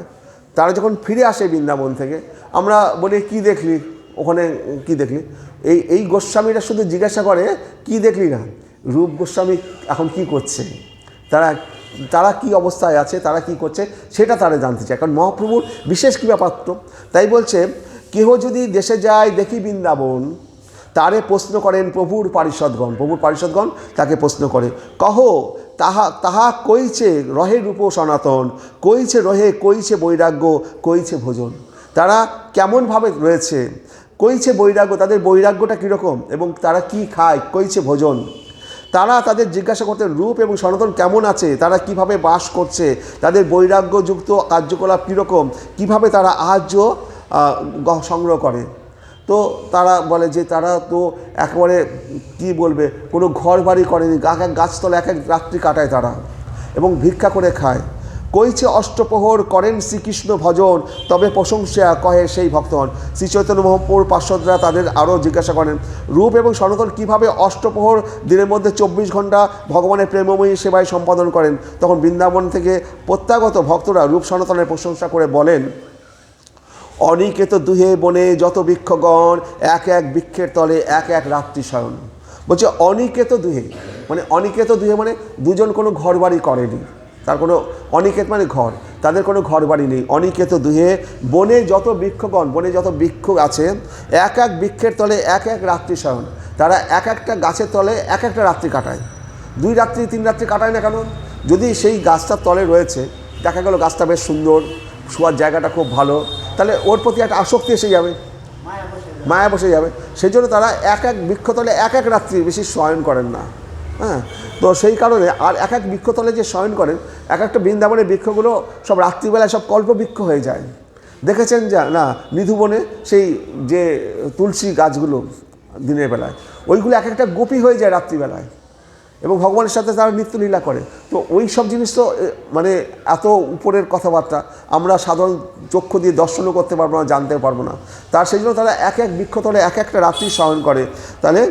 তারা যখন ফিরে আসে বৃন্দাবন থেকে, আমরা বলি কি দেখলি ওখানে, কি দেখলি? এই গোস্বামীরা শুধু জিজ্ঞাসা করে কি দেখলি না, রূপ গোস্বামী এখন কি করছে, তারা কি অবস্থায় আছে, তারা কি করছে সেটা তারা জানতে চায়। কারণ মহাপ্রভুর বিশেষ কৃপাপাত্র। তাই বলছে কেহ যদি দেশে যায় দেখি বৃন্দাবন, তারে প্রশ্ন করেন প্রভুর পারিষদগণ তাকে প্রশ্ন করে, কহ তাহা কইছে রহে রূপ সনাতন, কইছে রহে, কইছে বৈরাগ্য, কইছে ভোজন। তারা কেমনভাবে রয়েছে, কইছে বৈরাগ্য, তাদের বৈরাগ্যটা কীরকম এবং তারা কি খায়, কইছে ভোজন। তারা তাদের জিজ্ঞাসা করতেন রূপ এবং সনাতন কেমন আছে, তারা কিভাবে বাস করছে, তাদের বৈরাগ্যযুক্ত কার্যকলাপ কীরকম, কিভাবে তারা আহার্য সংগ্রহ করে। তো তারা বলে যে তারা তো একেবারে কি বলবে, কোনো ঘর বাড়ি করেনি, এক এক গাছতলা এক এক রাত্রি কাটায় তারা এবং ভিক্ষা করে খায়। কইছে অষ্টপ্রহর করেন শ্রীকৃষ্ণ ভজন, তবে প্রশংসা কহে সেই ভক্তগণ। শ্রী চৈতন্য মহাপ্রভুর পার্শ্বদরা তাদের আরও জিজ্ঞাসা করেন, রূপ এবং সনাতন কীভাবে অষ্টপ্রহর দিনের মধ্যে 24 ঘন্টা ভগবানের প্রেমময়ী সেবায় সম্পাদন করেন? তখন বৃন্দাবন থেকে প্রত্যাগত ভক্তরা রূপ সনাতনের প্রশংসা করে বলেন, অনিকেত দুহে বনে যত বৃক্ষগণ, এক এক বৃক্ষের তলে এক এক রাত্রি শয়ন। বলছে অনিকেত দুহে, মানে অনিকেত দুহে মানে দুজন কোনো ঘর বাড়ি করেনি, তার কোনো অনিকেত মানে ঘর, তাদের কোনো ঘর বাড়ি নেই। অনিকেত দুহে বনে যত বৃক্ষগণ, বনে যত বৃক্ষ আছে, এক এক বৃক্ষের তলে এক এক রাত্রি শয়ন। তারা এক একটা গাছের তলে এক একটা রাত্রি কাটায়, 2 রাত্রি 3 রাত্রি কাটায় না কেন? যদি সেই গাছটার তলে রয়েছে, দেখা গেল গাছটা বেশ সুন্দর, শোয়ার জায়গাটা খুব ভালো, তাহলে ওর প্রতি একটা আসক্তি এসে যাবে, মায়া বসে যাবে। সেই জন্য তারা এক এক বৃক্ষতলে এক এক রাত্রি বেশি শয়ন করেন না। হ্যাঁ, তো সেই কারণে আর এক এক বৃক্ষতলে যে শয়ন করেন, এক একটা বৃন্দাবনের বৃক্ষগুলো সব রাত্রিবেলায় সব কল্পবৃক্ষ হয়ে যায়। দেখেছেন যা না নিধুবনে সেই যে তুলসী গাছগুলো দিনের বেলায়, ওইগুলো এক একটা গোপী হয়ে যায় রাত্রিবেলায়, এবং ভগবানের সাথে তারা নিত্যলীলা করে। তো ওই সব জিনিস তো মানে এত উপরের কথাবার্তা আমরা সাধারণ চক্ষু দিয়ে দর্শনও করতে পারবো না, জানতে পারবো না। তার সেই জন্য তারা এক এক বৃক্ষতলে এক একটা রাত্রি শয়ন করে। তাহলে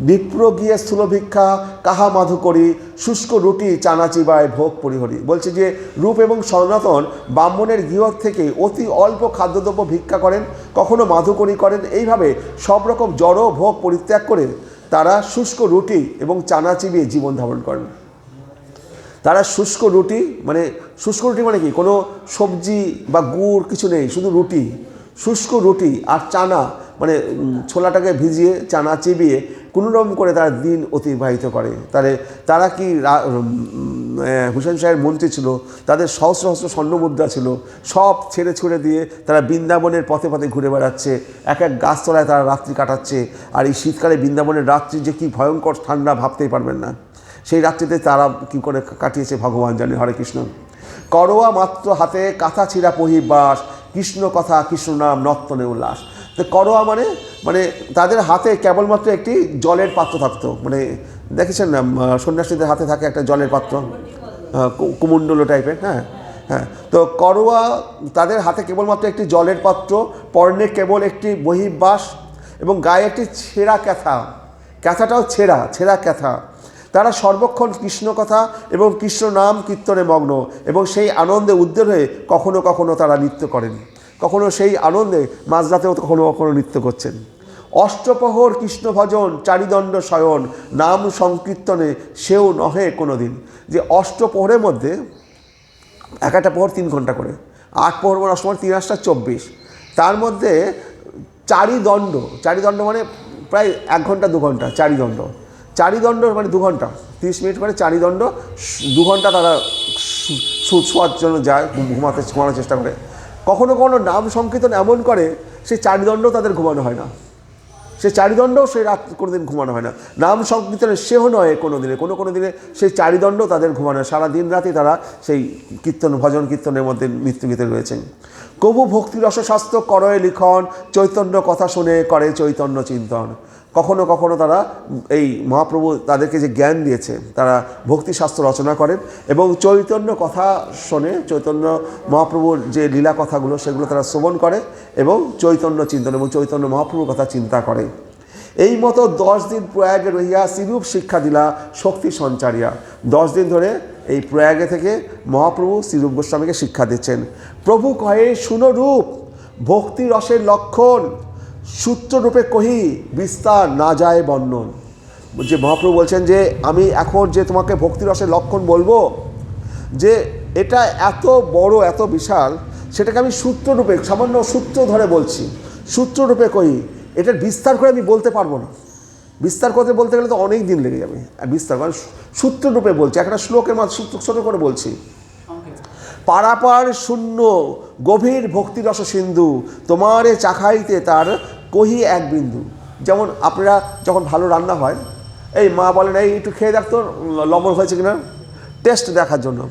বিপ্র গিয়ে স্থূল ভিক্ষা কাহা মাধু করি, শুষ্ক রুটি চানা চিবায় ভোগ পরিহরি। বলছে যে রূপ এবং সনাতন ব্রাহ্মণের গৃহ থেকে অতি অল্প খাদ্যদ্রব্য ভিক্ষা করেন, কখনো মাধুকরী করেন। এইভাবে সব রকম জড় ভোগ পরিত্যাগ করে তারা শুষ্ক রুটি এবং চানা চিবিয়ে জীবন ধারণ করেন। তারা শুষ্ক রুটি মানে কি, কোনো সবজি বা গুড় কিছু নেই, শুধু রুটি, শুষ্ক রুটি আর চানা মানে ছোলাটাকে ভিজিয়ে চানা চিবিয়ে কোনোরকম করে তারা দিন অতিবাহিত করে। তারা কি হুসেন শাহের মন্ত্রী ছিল, তাদের সহস্র সহস্র স্বর্ণমুদ্রা ছিল, সব ছেড়ে ছুড়ে দিয়ে তারা বৃন্দাবনের পথে পথে ঘুরে বেড়াচ্ছে, এক এক গাছতলায় তারা রাত্রি কাটাচ্ছে। আর এই শীতকালে বৃন্দাবনের রাত্রি যে কি ভয়ঙ্কর ঠান্ডা ভাবতেই পারবেন না। সেই রাত্রিতে তারা কী করে কাটিয়েছে ভগবান জানে। হরে কৃষ্ণ। করোয়া মাত্র হাতে কাঁথা ছিঁড়া পহিবাস, কৃষ্ণ কথা কৃষ্ণ নাম নর্তনে উল্লাস। তো করোয়া মানে তাদের হাতে কেবলমাত্র একটি জলের পাত্র থাকতো, মানে দেখেছেন না সন্ন্যাসীদের হাতে থাকে একটা জলের পাত্র, কুমণ্ডলো টাইপের। হ্যাঁ, তো করোয়া তাদের হাতে কেবলমাত্র একটি জলের পাত্র, পর্ণে কেবল একটি বহির্বাস এবং গায়ে একটি ছেঁড়া ক্যাথাটাও ছেঁড়া ক্যাথা। তারা সর্বক্ষণ কৃষ্ণ কথা এবং কৃষ্ণ নাম কীর্তনে মগ্ন, এবং সেই আনন্দে উদ্বেল হয়ে কখনো কখনো তারা নৃত্য করেন, কখনো সেই আনন্দে মাঝরাতেও কখনো কখনো নৃত্য করছেন। অষ্টপ্রহর কৃষ্ণ ভজন চারিদণ্ড শয়ন, নাম সংকীর্তনে সেও নহে কোনো দিন। যে অষ্টপ্রহরের মধ্যে এক একটা প্রহর 3 ঘন্টা করে, 8 প্রহর মানে অষ্টপ্রহর 3 8 24, তার মধ্যে চারিদণ্ড মানে প্রায় 1 ঘন্টা 2 ঘন্টা, চারিদণ্ড মানে 2 ঘন্টা 30 মিনিট করে, চারিদণ্ড 2 ঘন্টা তারা শোয়ার জন্য যায়, ঘুমানোর চেষ্টা করে। কখনো কখনো নাম সংকীর্তন এমন করে সেই চারিদণ্ড তাদের ঘুমানো হয় না, সেই চারিদণ্ডও সেই রাত কোনো দিন ঘুমানো হয় না। নাম সংকীর্তনের সেও নয় কোনো দিনে, কোনো দিনে সেই চারিদণ্ড তাদের ঘুমানো হয়। সারা দিন রাতে তারা সেই ভজন কীর্তনের মধ্যে নৃত্যগীতে রয়েছেন। কবু ভক্তি রসশাস্ত্র করয়ে লিখন, চৈতন্য কথা শুনে করে চৈতন্য চিন্তন। কখনো কখনো তারা এই মহাপ্রভু তাদেরকে যে জ্ঞান দিয়েছে, তারা ভক্তিশাস্ত্র রচনা করেন এবং চৈতন্য কথা শোনে, চৈতন্য মহাপ্রভুর যে লীলা কথাগুলো সেগুলো তারা শ্রবণ করে এবং চৈতন্য চিন্তন এবং চৈতন্য মহাপ্রভুর কথা চিন্তা করে। এই মতো 10 দিন প্রয়াগে রহিয়া শ্রীরূপ শিক্ষা দিলা শক্তি সঞ্চারিয়া। 10 দিন ধরে এই প্রয়াগে থেকে মহাপ্রভু শ্রীরূপ গোস্বামীকে শিক্ষা দিচ্ছেন। প্রভু কহে শুনো রূপ ভক্তি রসের লক্ষণ, সূত্ররূপে কহি বিস্তার না যায় বর্ণন। যে মহাপ্রভু বলছেন যে আমি এখন যে তোমাকে ভক্তিরসের লক্ষণ বলবো, যে এটা এত বড় এত বিশাল, সেটাকে আমি সূত্ররূপে সামান্য সূত্র ধরে বলছি, সূত্ররূপে কহি, এটার বিস্তার করে আমি বলতে পারবো না। বিস্তার করতে বলতে গেলে তো অনেক দিন লেগে যাবে। বিস্তার মানে সূত্ররূপে বলছি, একটা শ্লোকের মাঝে ছোটো করে বলছি। পারাপার শূন্য গভীর ভক্তিরস সিন্ধু, তোমারে চাখাইতে তার কহি এক বিন্দু। যেমন আপনারা যখন ভালো রান্না হয়, এই মা বলেন এই একটু খেয়ে দেখতো লবণ হয়েছে কিনা, টেস্ট দেখার জন্য।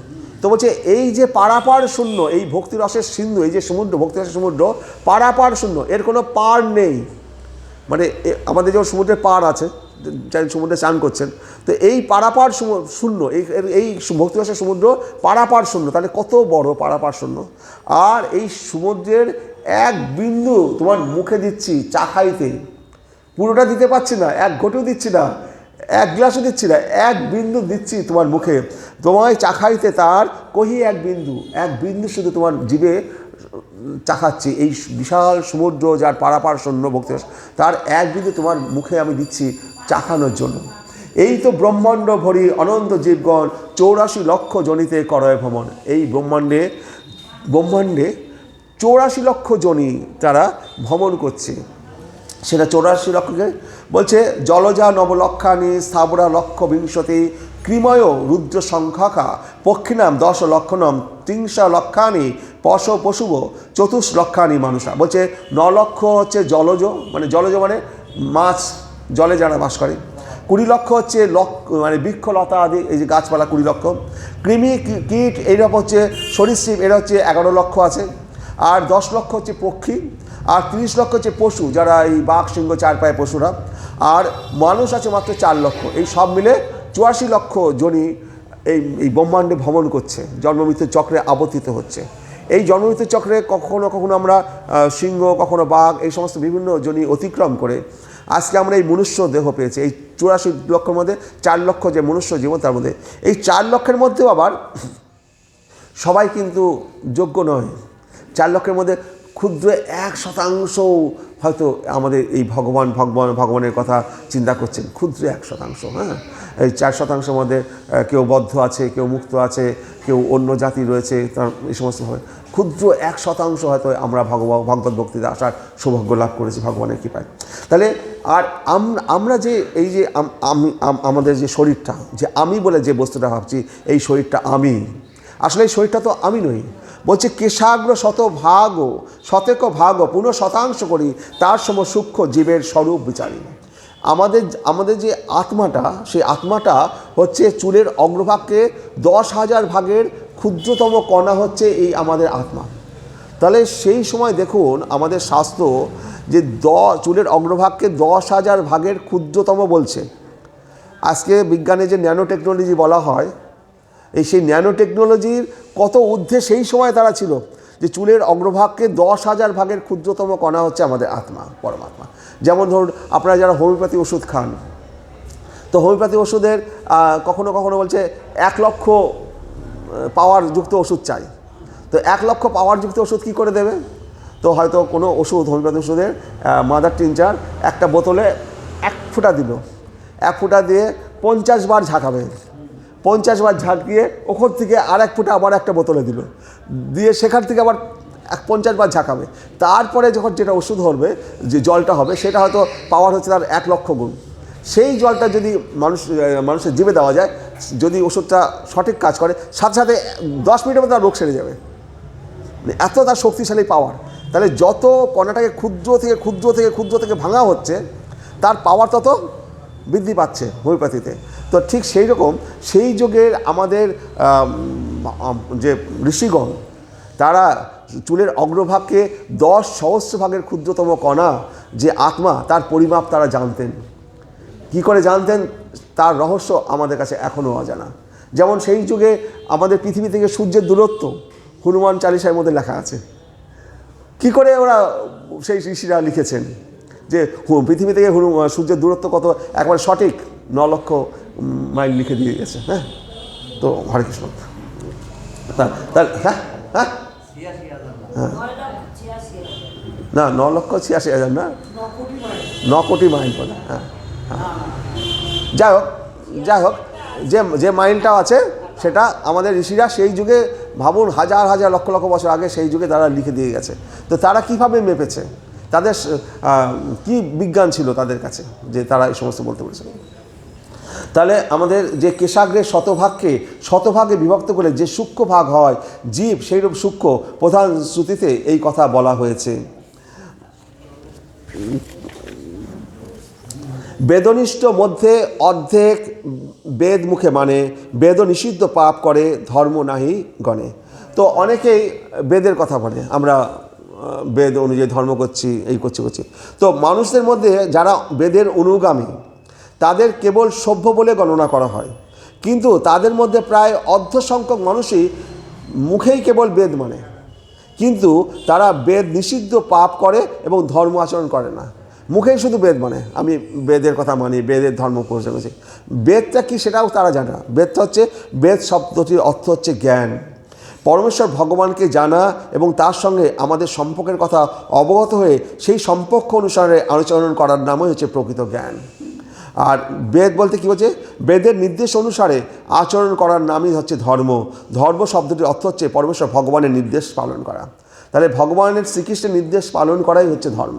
তো বলছে এই যে পারাপার শূন্য, এই ভক্তিরসের সিন্ধু, এই যে সমুদ্র, ভক্তিরসের সমুদ্র পারাপার শূন্য, এর কোনো পার নেই। মানে আমাদের যেমন সমুদ্রের পার আছে, সমুদ্রে স্নান করছেন, তো এই পারাপার শূন্য, এই ভক্তিবর্ষের সমুদ্র পারাপার শূন্য, তাহলে কত বড় পারাপার শূন্য। আর এই সমুদ্রের এক বিন্দু তোমার মুখে দিচ্ছি চা খাইতে, পুরোটা দিতে পারছি না, এক ঘটেও দিচ্ছি না, এক গ্লাসও দিচ্ছি না, এক বিন্দু দিচ্ছি তোমার মুখে, তোমায় চা খাইতে তার কহি এক বিন্দু শুধু তোমার জিভে চাখাচ্ছি। এই বিশাল সমুদ্র যার পারাপার শূন্য ভক্তি, তার এক বিন্দু তোমার মুখে আমি দিচ্ছি চাখানোর জন্য। এই তো ব্রহ্মাণ্ড ভরি অনন্ত জীবগণ 84 লক্ষ জনিতে করয় ভ্রমণ। এই ব্রহ্মাণ্ডে 84 লক্ষ জনি তারা ভ্রমণ করছে। সেটা 84 লক্ষকে বলছে, জলজা নবলক্ষানি স্থাবরা লক্ষ বিংশতি কৃময় রুদ্র সংখ্যাকা পক্ষিনাম 10 লক্ষণম 300 লক্ষানি পশুব 24 লক্ষানি মানুষা। বলছে 9 লক্ষ হচ্ছে জলজ, মানে মাছ, জলে যারা বাস করে। 20 লক্ষ হচ্ছে মানে বৃক্ষলতা আদি, এই যে গাছপালা 20 লক্ষ। কৃমি কীট এইরকম হচ্ছে সরীসৃপ, এরা হচ্ছে 11 লক্ষ আছে। আর 10 লক্ষ হচ্ছে পক্ষী, আর 30 লক্ষ হচ্ছে পশু, যারা এই বাঘ সিংহ 4 পায়ে পশুরা। আর মানুষ আছে মাত্র 4 লক্ষ। এই সব মিলে 84 লক্ষ জনই এই ব্রহ্মাণ্ডে ভ্রমণ করছে, জন্মমৃত্যুর চক্রে আবর্তিত হচ্ছে। এই জন্মমৃত্যুর চক্রে কখনো কখনো আমরা সিংহ, কখনো বাঘ, এই সমস্ত বিভিন্ন জনি অতিক্রম করে আজকে আমরা এই মনুষ্য দেহ পেয়েছি। এই 84 লক্ষের মধ্যে 4 লক্ষ যে মনুষ্য জীবন, তার মধ্যে এই 4 লক্ষের মধ্যেও আবার সবাই কিন্তু যোগ্য নয়। 4 লক্ষের মধ্যে ক্ষুদ্র 1% হয়তো আমাদের এই ভগবানের কথা চিন্তা করছেন, ক্ষুদ্র 1%। হ্যাঁ, এই 4% মধ্যে কেউ বদ্ধ আছে, কেউ মুক্ত আছে, কেউ অন্য জাতি রয়েছে, তার এই সমস্তভাবে ক্ষুদ্র 1% হয়তো আমরা ভগবত ভক্তিতে আসার সৌভাগ্য লাভ করেছি ভগবানের কৃপায়। তাহলে আর আমরা যে এই যে আমাদের যে শরীরটা, যে আমি বলে যে বস্তুটা ভাবছি, এই শরীরটা আমি, আসলে এই শরীরটা তো আমি নই। বলছে কেশাগ্র শতেক ভাগ পুনঃ শতাংশ করি তার সম সূক্ষ্ম জীবের স্বরূপ বিচারি। আমাদের যে আত্মাটা, সেই আত্মাটা হচ্ছে চুলের অগ্রভাগকে 10,000 ভাগের ক্ষুদ্রতম কণা হচ্ছে এই আমাদের আত্মা। তাহলে সেই সময় দেখুন আমাদের শাস্ত্র যে চুলের অগ্রভাগকে 10,000 ভাগের ক্ষুদ্রতম বলছে। আজকে বিজ্ঞানে যে ন্যানো টেকনোলজি বলা হয়, সেই ন্যানো টেকনোলজির কত ঊর্ধ্বে সেই সময় তারা ছিল, যে চুলের অগ্রভাগকে 10,000 ভাগের ক্ষুদ্রতম কণা হচ্ছে আমাদের আত্মা, পরমাত্মা। যেমন ধরুন আপনারা যারা হোমিওপ্যাথি ওষুধ খান, তো হোমিওপ্যাথি ওষুধের কখনো কখনো বলছে 1 লক্ষ পাওয়ারযুক্ত ওষুধ চাই। তো 1 লক্ষ পাওয়ারযুক্ত ওষুধ কী করে দেবে? তো হয়তো কোনো ওষুধ, হোমিওপ্যাথি ওষুধের মাদার টিনচার একটা বোতলে 1 ফোঁটা দিল, 1 ফোঁটা দিয়ে 50 বার ঝাঁকাবে, 50 বার ঝাঁকিয়ে ওখান থেকে আর 1 ফোঁটা আবার একটা বোতলে দিল, দিয়ে সেখান থেকে আবার 50 বার ঝাঁকাবে। তারপরে যখন যেটা ওষুধ হবে, যে জলটা হবে, সেটা হয়তো পাওয়ার হচ্ছে তার 1 লক্ষ গুণ। সেই জলটা যদি মানুষের জিভে দেওয়া যায়, যদি ওষুধটা সঠিক কাজ করে, সাথে সাথে 10 মিনিটের মধ্যে তার রোগ সেরে যাবে। এত তার শক্তিশালী পাওয়ার। তাহলে যত কণাটাকে ক্ষুদ্র থেকে ভাঙা হচ্ছে, তার পাওয়ার তত বৃদ্ধি পাচ্ছে হোমিওপ্যাথিতে। তো ঠিক সেই রকম সেই যুগের আমাদের যে ঋষিগণ, তারা চুলের অগ্রভাগকে 10 সহস্র ভাগের ক্ষুদ্রতম কণা যে আত্মা, তার পরিমাপ তারা জানতেন। কি করে জানতেন তার রহস্য আমাদের কাছে এখনও অজানা। যেমন সেই যুগে আমাদের পৃথিবী থেকে সূর্যের দূরত্ব হনুমান চালিসার মধ্যে লেখা আছে। কি করে ওরা সেই ঋষিরা লিখেছেন যে পৃথিবী থেকে সূর্যের দূরত্ব কত, একবার সঠিক 9 লক্ষ মাইল লিখে দিয়ে গেছে। হ্যাঁ, তো হরে কৃষ্ণ। তার হ্যাঁ হ্যাঁ হ্যাঁ না, 9,86,000 না, 9 কোটি মাইল বলে। হ্যাঁ হ্যাঁ, যাই হোক যে মাইলটা আছে সেটা আমাদের ঋষিরা সেই যুগে, ভাবুন হাজার হাজার লক্ষ লক্ষ বছর আগে সেই যুগে তারা লিখে দিয়ে গেছে। তো তারা কিভাবে মেপেছে, তাদের কি বিজ্ঞান ছিল তাদের কাছে, যে তারা এই সমস্ত বলতে পেরেছে। তাহলে আমাদের যে কেশাগ্রের শতভাগে বিভক্ত করে যে সূক্ষ্ম ভাগ হয় জীব, সেইরূপ সূক্ষ্ম প্রধান শ্রুতিতে এই কথা বলা হয়েছে। বেদনিষ্ঠ মধ্যে অর্ধেক বেদ মুখে মানে, বেদ নিষিদ্ধ পাপ করে ধর্ম নাহি গণে। তো অনেকেই বেদের কথা বলে, আমরা বেদ অনুযায়ী ধর্ম করছি, এই করছি। তো মানুষদের মধ্যে যারা বেদের অনুগামী, তাদের কেবল সভ্য বলে গণনা করা হয়, কিন্তু তাদের মধ্যে প্রায় অর্ধ সংখ্যক মানুষই মুখেই কেবল বেদ মানে, কিন্তু তারা বেদ নিষিদ্ধ পাপ করে এবং ধর্ম আচরণ করে না। মুখেই শুধু বেদ মানে, আমি বেদের কথা মানি, বেদের ধর্ম করছি, বেদটা কি সেটাও তারা জানে না। বেদটা হচ্ছে, বেদ শব্দটির অর্থ হচ্ছে জ্ঞান, পরমেশ্বর ভগবানকে জানা এবং তার সঙ্গে আমাদের সম্পর্কের কথা অবগত হয়ে সেই সম্পর্ক অনুসারে আচরণ করার নামই হচ্ছে প্রকৃত জ্ঞান। আর বেদ বলতে কী হচ্ছে, বেদের নির্দেশ অনুসারে আচরণ করার নামই হচ্ছে ধর্ম। ধর্ম শব্দটির অর্থ হচ্ছে পরমেশ্বর ভগবানের নির্দেশ পালন করা। তাহলে ভগবানের, শ্রীকৃষ্ণের নির্দেশ পালন করাই হচ্ছে ধর্ম।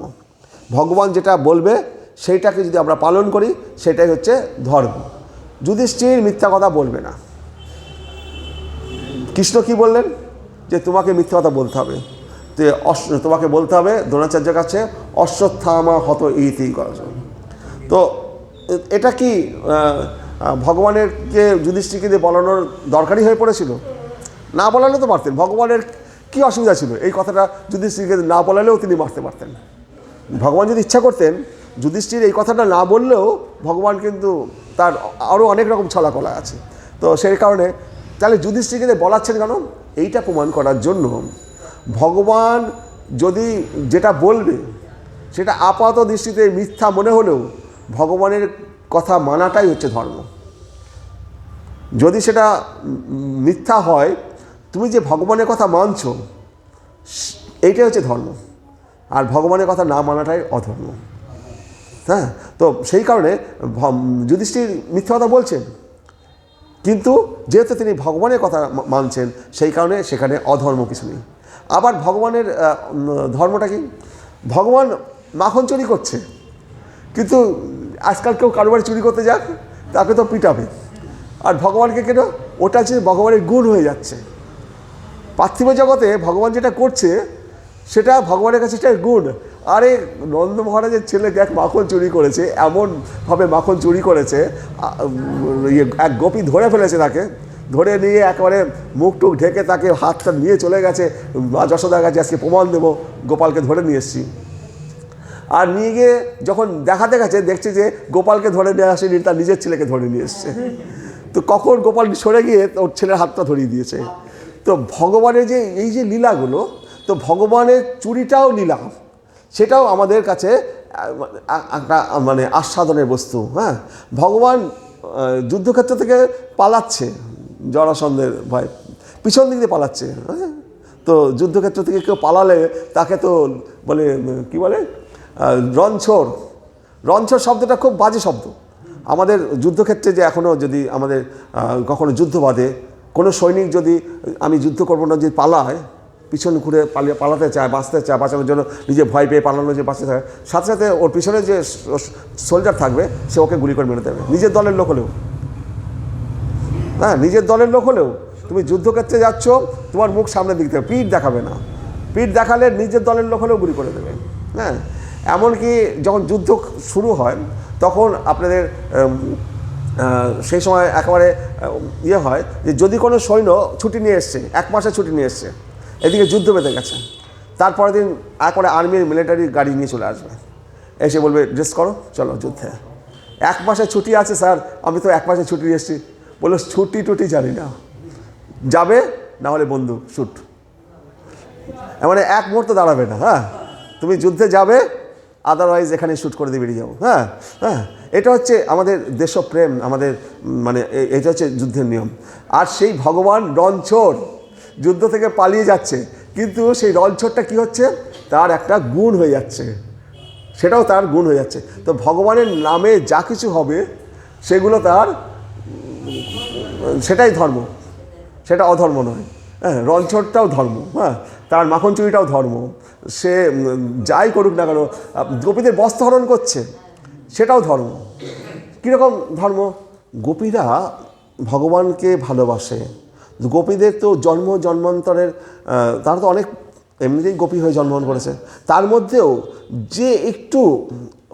ভগবান যেটা বলবে সেইটাকে যদি আমরা পালন করি সেটাই হচ্ছে ধর্ম। যুধিষ্ঠির মিথ্যা কথা বলবে না। কৃষ্ণ কি বললেন, যে তোমাকে মিথ্যা কথা বলতে হবে, তোমাকে বলতে হবে দ্রোণাচার্যের কাছে অশ্বত্থামা হত ইতি গর্জন। তো এটা কি ভগবানেরকে যুধিষ্ঠিরকে দিয়ে বলানোর দরকারই হয়ে পড়েছিল? না বলালে তো পারতেন। ভগবানের কি অসুবিধা ছিল এই কথাটা যুধিষ্ঠিরকে না বলালেও তিনি মারতে পারতেন। ভগবান যদি ইচ্ছা করতেন, যুধিষ্ঠির এই কথাটা না বললেও ভগবান কিন্তু তার আরও অনেক রকম ছলাকলা আছে। তো সেই কারণে তাহলে যুধিষ্ঠিরকে বলাচ্ছেন কেন? এইটা প্রমাণ করার জন্য ভগবান যদি যেটা বলবে সেটা আপাত দৃষ্টিতে মিথ্যা মনে হলেও ভগবানের কথা মানাটাই হচ্ছে ধর্ম। যদি সেটা মিথ্যা হয়, তুমি যে ভগবানের কথা মানছো এইটাই হচ্ছে ধর্ম, আর ভগবানের কথা না মানাটাই অধর্ম। হ্যাঁ, তো সেই কারণে যুধিষ্ঠির মিথ্যা কথা বলছেন, কিন্তু যেহেতু তিনি ভগবানের কথা মানছেন সেই কারণে সেখানে অধর্ম কিছু নেই। আবার ভগবানের ধর্মটা কি? ভগবান মাখন চুরি করছে, কিন্তু আজকাল কেউ কারো বাড়ি চুরি করতে যাক তাকে তো পিটাবে। আর ভগবানকে কেন? ওটা হচ্ছে ভগবানের গুণ হয়ে যাচ্ছে। পার্থিব জগতে ভগবান যেটা করছে সেটা ভগবানের কাছে সেটা গুণ। আরে নন্দ মহারাজের ছেলে এক মাখন চুরি করেছে, এমনভাবে মাখন চুরি করেছে, এক গোপী ধরে ফেলেছে, তাকে ধরে নিয়ে একেবারে মুখ টুক ঢেকে তাকে হাতটা নিয়ে চলে গেছে মা যশোদার কাছে, আজকে প্রমাণ দেবো, গোপালকে ধরে নিয়ে এসেছি। আর নিয়ে গিয়ে যখন দেখাতে গেছে দেখছে যে গোপালকে ধরে নিয়ে আসেনি, তার নিজের ছেলেকে ধরে নিয়ে এসছে। তো কখন গোপাল সরে গিয়ে ওর ছেলের হাতটা ধরিয়ে দিয়েছে। তো ভগবানের যে এই যে লীলাগুলো, তো ভগবানের চুরিটাও লীলা, সেটাও আমাদের কাছে একটা মানে আস্বাদনের বস্তু। হ্যাঁ, ভগবান যুদ্ধক্ষেত্র থেকে পালাচ্ছে জরাসন্ধের ভয়, পিছন দিক দিয়ে পালাচ্ছে। হ্যাঁ, তো যুদ্ধক্ষেত্র থেকে কেউ পালালে তাকে তো বলে কি বলে, রণছোড়। রণছোড় শব্দটা খুব বাজে শব্দ। আমাদের যুদ্ধক্ষেত্রে যে এখনও যদি আমাদের কখনো যুদ্ধ বাঁধে, কোনো সৈনিক যদি আমি যুদ্ধ করবো না যদি পালায়, পিছন ঘুরে পালাতে চায়, বাঁচতে চায়, বাঁচানোর জন্য নিজে ভয় পেয়ে পালানো যে বাঁচতে থাকে, সাথে সাথে ওর পিছনে যে সোলজার থাকবে সে ওকে গুলি করে মেরে দেবে, নিজের দলের লোক হলেও। হ্যাঁ, নিজের দলের লোক হলেও তুমি যুদ্ধক্ষেত্রে যাচ্ছ, তোমার মুখ সামনের দিক থেকে, পিঠ দেখাবে না। পিঠ দেখালে নিজের দলের লোক হলেও গুলি করে দেবে। হ্যাঁ, এমনকি যখন যুদ্ধ শুরু হয় তখন আপনাদের সেই সময় একেবারে ইয়ে হয় যে যদি কোনো সৈন্য ছুটি নিয়ে এসছে, 1 মাসের ছুটি নিয়ে এসছে, এদিকে যুদ্ধ বেঁধে গেছে, তারপরের দিন একবারে আর্মির মিলিটারি গাড়ি নিয়ে চলে আসবে, এসে বলবে ড্রেস করো চলো যুদ্ধে। 1 মাসের ছুটি আছে স্যার, আমি তো 1 মাসের ছুটি নিয়ে এসেছি। বললো ছুটি টুটি জানি না, যাবে না হলে বন্দুক শুট, মানে 1 মুহূর্ত দাঁড়াবে না। হ্যাঁ, তুমি যুদ্ধে যাবে, আদারওয়াইজ এখানে শ্যুট করে দিয়ে বেরিয়ে যাবো। হ্যাঁ হ্যাঁ, এটা হচ্ছে আমাদের দেশপ্রেম, আমাদের মানে এটা হচ্ছে যুদ্ধের নিয়ম। আর সেই ভগবান রণছোড় যুদ্ধ থেকে পালিয়ে যাচ্ছে, কিন্তু সেই রণছোড়টা কী হচ্ছে, তার একটা গুণ হয়ে যাচ্ছে, সেটাও তার গুণ হয়ে যাচ্ছে। তো ভগবানের নামে যা কিছু হবে সেগুলো তার, সেটাই ধর্ম, সেটা অধর্ম নয়। হ্যাঁ, রণছোড়টাও ধর্ম। হ্যাঁ, তার মাখন চুরিটাও ধর্ম। সে যাই করুক না কেন, গোপীদের বস্ত্রহরণ করছে, সেটাও ধর্ম। কীরকম ধর্ম? গোপীরা ভগবানকে ভালোবাসে। গোপীদের তো জন্মান্তরের, তারা তো অনেক এমনিতেই গোপী হয়ে জন্মগ্রহণ করেছে, তার মধ্যেও যে একটু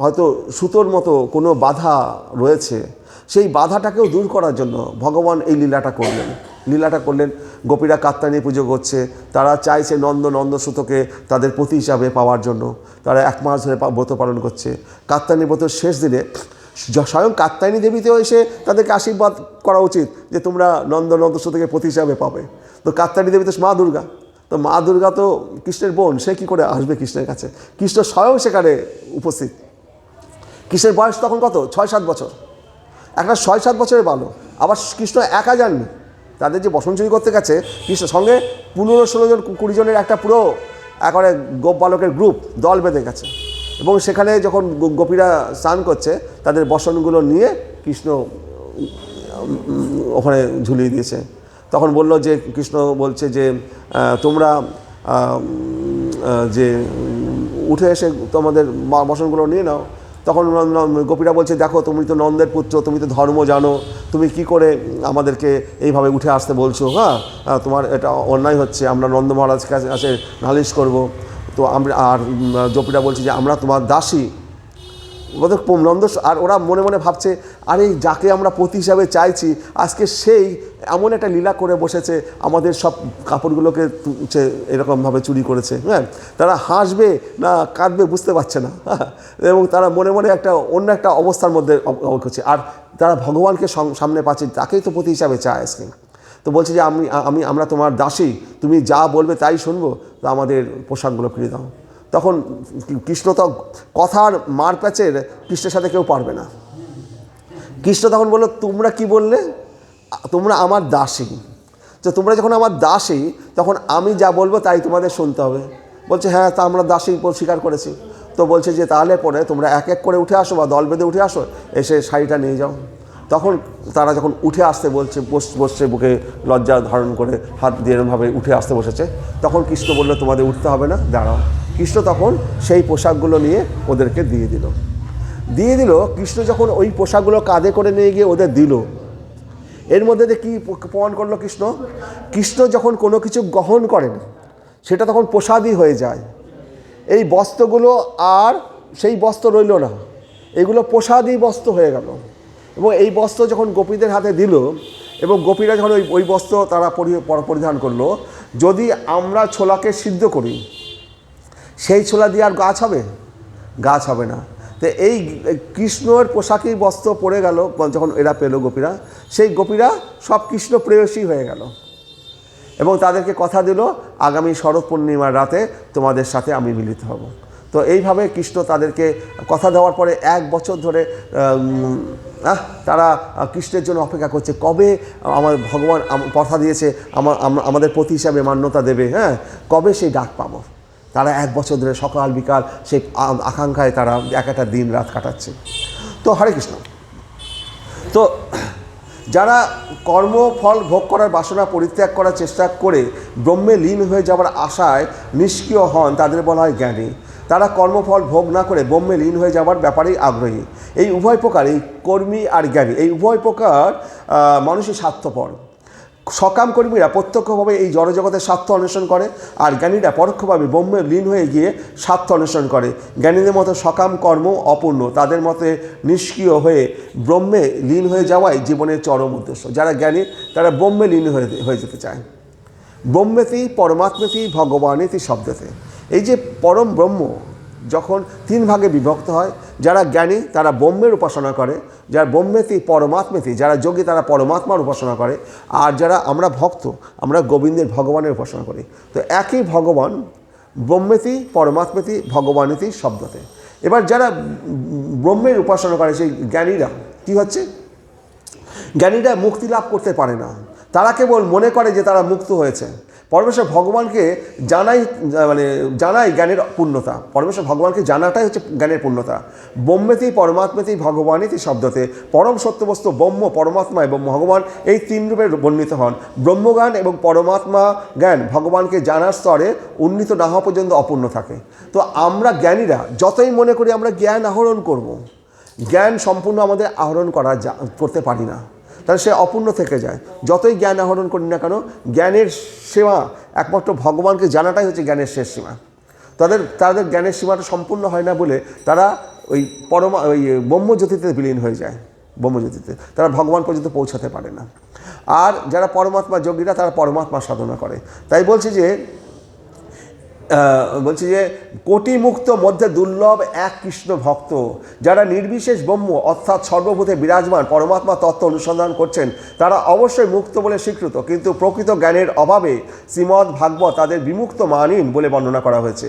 হয়তো সুতোর মতো কোনো বাধা রয়েছে, সেই বাধাটাকেও দূর করার জন্য ভগবান এই লীলাটা করলেন। গোপীরা কাত্যায়নী পুজো করছে, তারা চাইছে নন্দ সুতোকে তাদের পতি হিসাবে পাওয়ার জন্য। তারা 1 মাস ধরে ব্রত পালন করছে। কাত্যায়নী ব্রতের শেষ দিনে স্বয়ং কাত্যায়নী দেবীতেও এসে তাদেরকে আশীর্বাদ করা উচিত যে তোমরা নন্দস্ব থেকে পতি হিসাবে পাবে। তো কাত্যায়নী দেবী তো মা দুর্গা, তো মা দুর্গা তো কৃষ্ণের বোন, সে কী করে আসবে কৃষ্ণের কাছে? কৃষ্ণ স্বয়ং সেখানে উপস্থিত। কৃষ্ণের বয়স তখন কত? 6-7 বছর। একটা 6-7 বছরের বালক। আবার কৃষ্ণ একা যাননি, তাদের যে বসন চুরি করতে গেছে কৃষ্ণের সঙ্গে 15-16 জন 20 জনের একটা পুরো একবারে গোপ বালকের গ্রুপ দল বেঁধে গেছে। এবং সেখানে যখন গোপীরা স্নান করছে তাদের বসনগুলো নিয়ে কৃষ্ণ ওখানে ঝুলিয়ে দিয়েছে। তখন বলল যে, কৃষ্ণ বলছে যে তোমরা যে উঠে এসে তোমাদের বসনগুলো নিয়ে নাও। তখন গোপীরা বলছে, দেখো তুমি তো নন্দের পুত্র, তুমি তো ধর্ম জানো, তুমি কি করে আমাদেরকে এইভাবে উঠে আসতে বলছো? হ্যাঁ, তোমার এটা অন্যায় হচ্ছে, আমরা নন্দ মহারাজের কাছে নালিশ করব। তো আমরা আর গোপীরা বলছে যে আমরা তোমার দাসী। ওদের নন্দ আর ওরা মনে মনে ভাবছে, আরে যাকে আমরা পতি হিসাবে চাইছি আজকে সেই এমন একটা লীলা করে বসেছে, আমাদের সব কাপড়গুলোকে এরকমভাবে চুরি করেছে। হ্যাঁ, তারা হাসবে না কাঁদবে বুঝতে পারছে না, এবং তারা মনে মনে একটা অন্য একটা অবস্থার মধ্যে করছে। আর তারা ভগবানকে সামনে পাচ্ছে, তাকেই তো পতি হিসাবে চায় আজকে। তো বলছে যে আমরা তোমার দাসী, তুমি যা বলবে তাই শুনবো, তো আমাদের পোশাকগুলো ফিরিয়ে দাও। তখন কৃষ্ণ তো কথার মার প্যাচের কৃষ্ণের সাথে কেউ পারবে না। কৃষ্ণ তখন বলল, তোমরা কি বললে? তোমরা আমার দাসী। তো তোমরা যখন আমার দাসী, তখন আমি যা বলবো তাই তোমাদের শুনতে হবে। বলছে, হ্যাঁ, তা আমরা দাসী স্বীকার করেছি। তো বলছে যে তাহলে পরে তোমরা এক এক করে উঠে আসো বা দল বেঁধে উঠে আসো, এসে শাড়িটা নিয়ে যাও। তখন তারা যখন উঠে আসতে বসছে বুকে লজ্জা ধারণ করে হাত দিয়ে এরমভাবে উঠে আসতে বসেছে, তখন কৃষ্ণ বলল, তোমাদের উঠতে হবে না, দাঁড়াও। কৃষ্ণ তখন সেই পোশাকগুলো নিয়ে ওদেরকে দিয়ে দিল। কৃষ্ণ যখন ওই পোশাকগুলো কাঁধে করে নিয়ে গিয়ে ওদের দিল, এর মধ্যে দিয়ে কী প্রমাণ করলো কৃষ্ণ যখন কোনো কিছু গ্রহণ করেন সেটা তখন প্রসাদই হয়ে যায়। এই বস্ত্রগুলো আর সেই বস্ত্র রইল না, এগুলো প্রসাদই বস্ত্র হয়ে গেল। এবং এই বস্ত্র যখন গোপীদের হাতে দিল এবং গোপীরা যখন ওই বস্ত্র তারা পরিধান করলো, যদি আমরা ছোলাকে সিদ্ধ করি, সেই ছোলা দিয়ে আর গাছ হবে না। তো এই কৃষ্ণের পোশাকেই বস্ত্র পরে গেল যখন এরা পেল গোপীরা, সেই গোপীরা সব কৃষ্ণ প্রেয়সী হয়ে গেল এবং তাদেরকে কথা দিল, আগামী শরৎ পূর্ণিমার রাতে তোমাদের সাথে আমি মিলিত হব। তো এইভাবে কৃষ্ণ তাদেরকে কথা দেওয়ার পরে 1 বছর ধরে তারা কৃষ্ণের জন্য অপেক্ষা করছে, কবে আমার ভগবান কথা দিয়েছে আমাদের পতি হিসাবে মান্যতা দেবে, হ্যাঁ, কবে সেই ডাক পাবো। তারা 1 বছর ধরে সকাল বিকাল সেই আকাঙ্ক্ষায় তারা একটা দিন রাত কাটাচ্ছে। তো হরে কৃষ্ণ। তো যারা কর্মফল ভোগ করার বাসনা পরিত্যাগ করার চেষ্টা করে ব্রহ্মে লীন হয়ে যাওয়ার আশায় নিষ্ক্রিয় হন, তাদের বলা হয় জ্ঞানী। তারা কর্মফল ভোগ না করে ব্রহ্মে লীন হয়ে যাওয়ার ব্যাপারেই আগ্রহী। এই উভয় প্রকার, এই কর্মী আর জ্ঞানী, এই উভয় প্রকার মানুষই স্বার্থপর। সকাম কর্মীরা প্রত্যক্ষভাবে এই জড়জগতের স্বার্থ অন্বেষণ করে, আর জ্ঞানীরা পরোক্ষভাবে ব্রহ্মে লীন হয়ে গিয়ে স্বার্থ অন্বেষণ করে। জ্ঞানীদের মতো সকাম কর্ম অপূর্ণ, তাদের মতে নিষ্ক্রিয় হয়ে ব্রহ্মে লীন হয়ে যাওয়াই জীবনের চরম উদ্দেশ্য। যারা জ্ঞানী তারা ব্রহ্মে লীন হয়ে যেতে চায়। ব্রহ্মেতেই পরমাত্মেতেই ভগবানেতেই শব্দতে, এই যে পরম ব্রহ্ম যখন 3 ভাগে বিভক্ত হয়, যারা জ্ঞানী তারা ব্রহ্মের উপাসনা করে, যারা ব্রহ্মেতি পরমাত্মেতি, যারা যোগী তারা পরমাত্মার উপাসনা করে, আর যারা আমরা ভক্ত আমরা গোবিন্দের ভগবানের উপাসনা করি। তো একই ভগবান ব্রহ্মেতি পরমাত্মেতি ভগবানেতি শব্দতে। এবার যারা ব্রহ্মের উপাসনা করে সেই জ্ঞানীরা কী হচ্ছে, জ্ঞানীরা মুক্তি লাভ করতে পারে না, তারা কেবল মনে করে যে তারা মুক্ত হয়েছে। পরমেশ্বর ভগবানকে জানাই জ্ঞানের পূর্ণতা। পরমেশ্বর ভগবানকে জানাটাই হচ্ছে জ্ঞানের পূর্ণতা। ব্রহ্মেতেই পরমাত্মেতেই ভগবানেতি শব্দতে, পরম সত্যবস্তু ব্রহ্ম, পরমাত্মা এবং ভগবান এই 3 রূপে বর্ণিত হন। ব্রহ্মজ্ঞান এবং পরমাত্মা জ্ঞান ভগবানকে জানার স্তরে উন্নীত না হওয়া পর্যন্ত অপূর্ণ থাকে। তো আমরা জ্ঞানীরা যতই মনে করি আমরা জ্ঞান আহরণ করব, জ্ঞান সম্পূর্ণ আমাদের আহরণ করতে পারি না, তাহলে সে অপূর্ণ থেকে যায়। যতই জ্ঞান আহরণ করি না কেন, জ্ঞানের সীমা একমাত্র ভগবানকে জানাটাই হচ্ছে জ্ঞানের শেষ সীমা। তাদের জ্ঞানের সীমাটা সম্পূর্ণ হয় না বলে তারা ওই ব্রহ্মজ্যোতিতে বিলীন হয়ে যায়। ব্রহ্মজ্যোতিতে তারা ভগবান পর্যন্ত পৌঁছাতে পারে না। আর যারা পরমাত্মা যোগীরা তারা পরমাত্মা সাধনা করে। তাই বলছে যে বলছি যে কোটি মুক্ত মধ্যে দুর্লভ এক কৃষ্ণ ভক্ত, যারা নির্বিশেষ ব্রহ্ম অর্থাৎ সর্বভূতে বিরাজমান পরমাত্মা তত্ত্ব অনুসন্ধান করছেন, তারা অবশ্যই মুক্ত বলে স্বীকৃত, কিন্তু প্রকৃত জ্ঞানের অভাবে শ্রীমদ্ ভাগবত তাদের বিমুক্ত মানিন বলে বর্ণনা করা হয়েছে।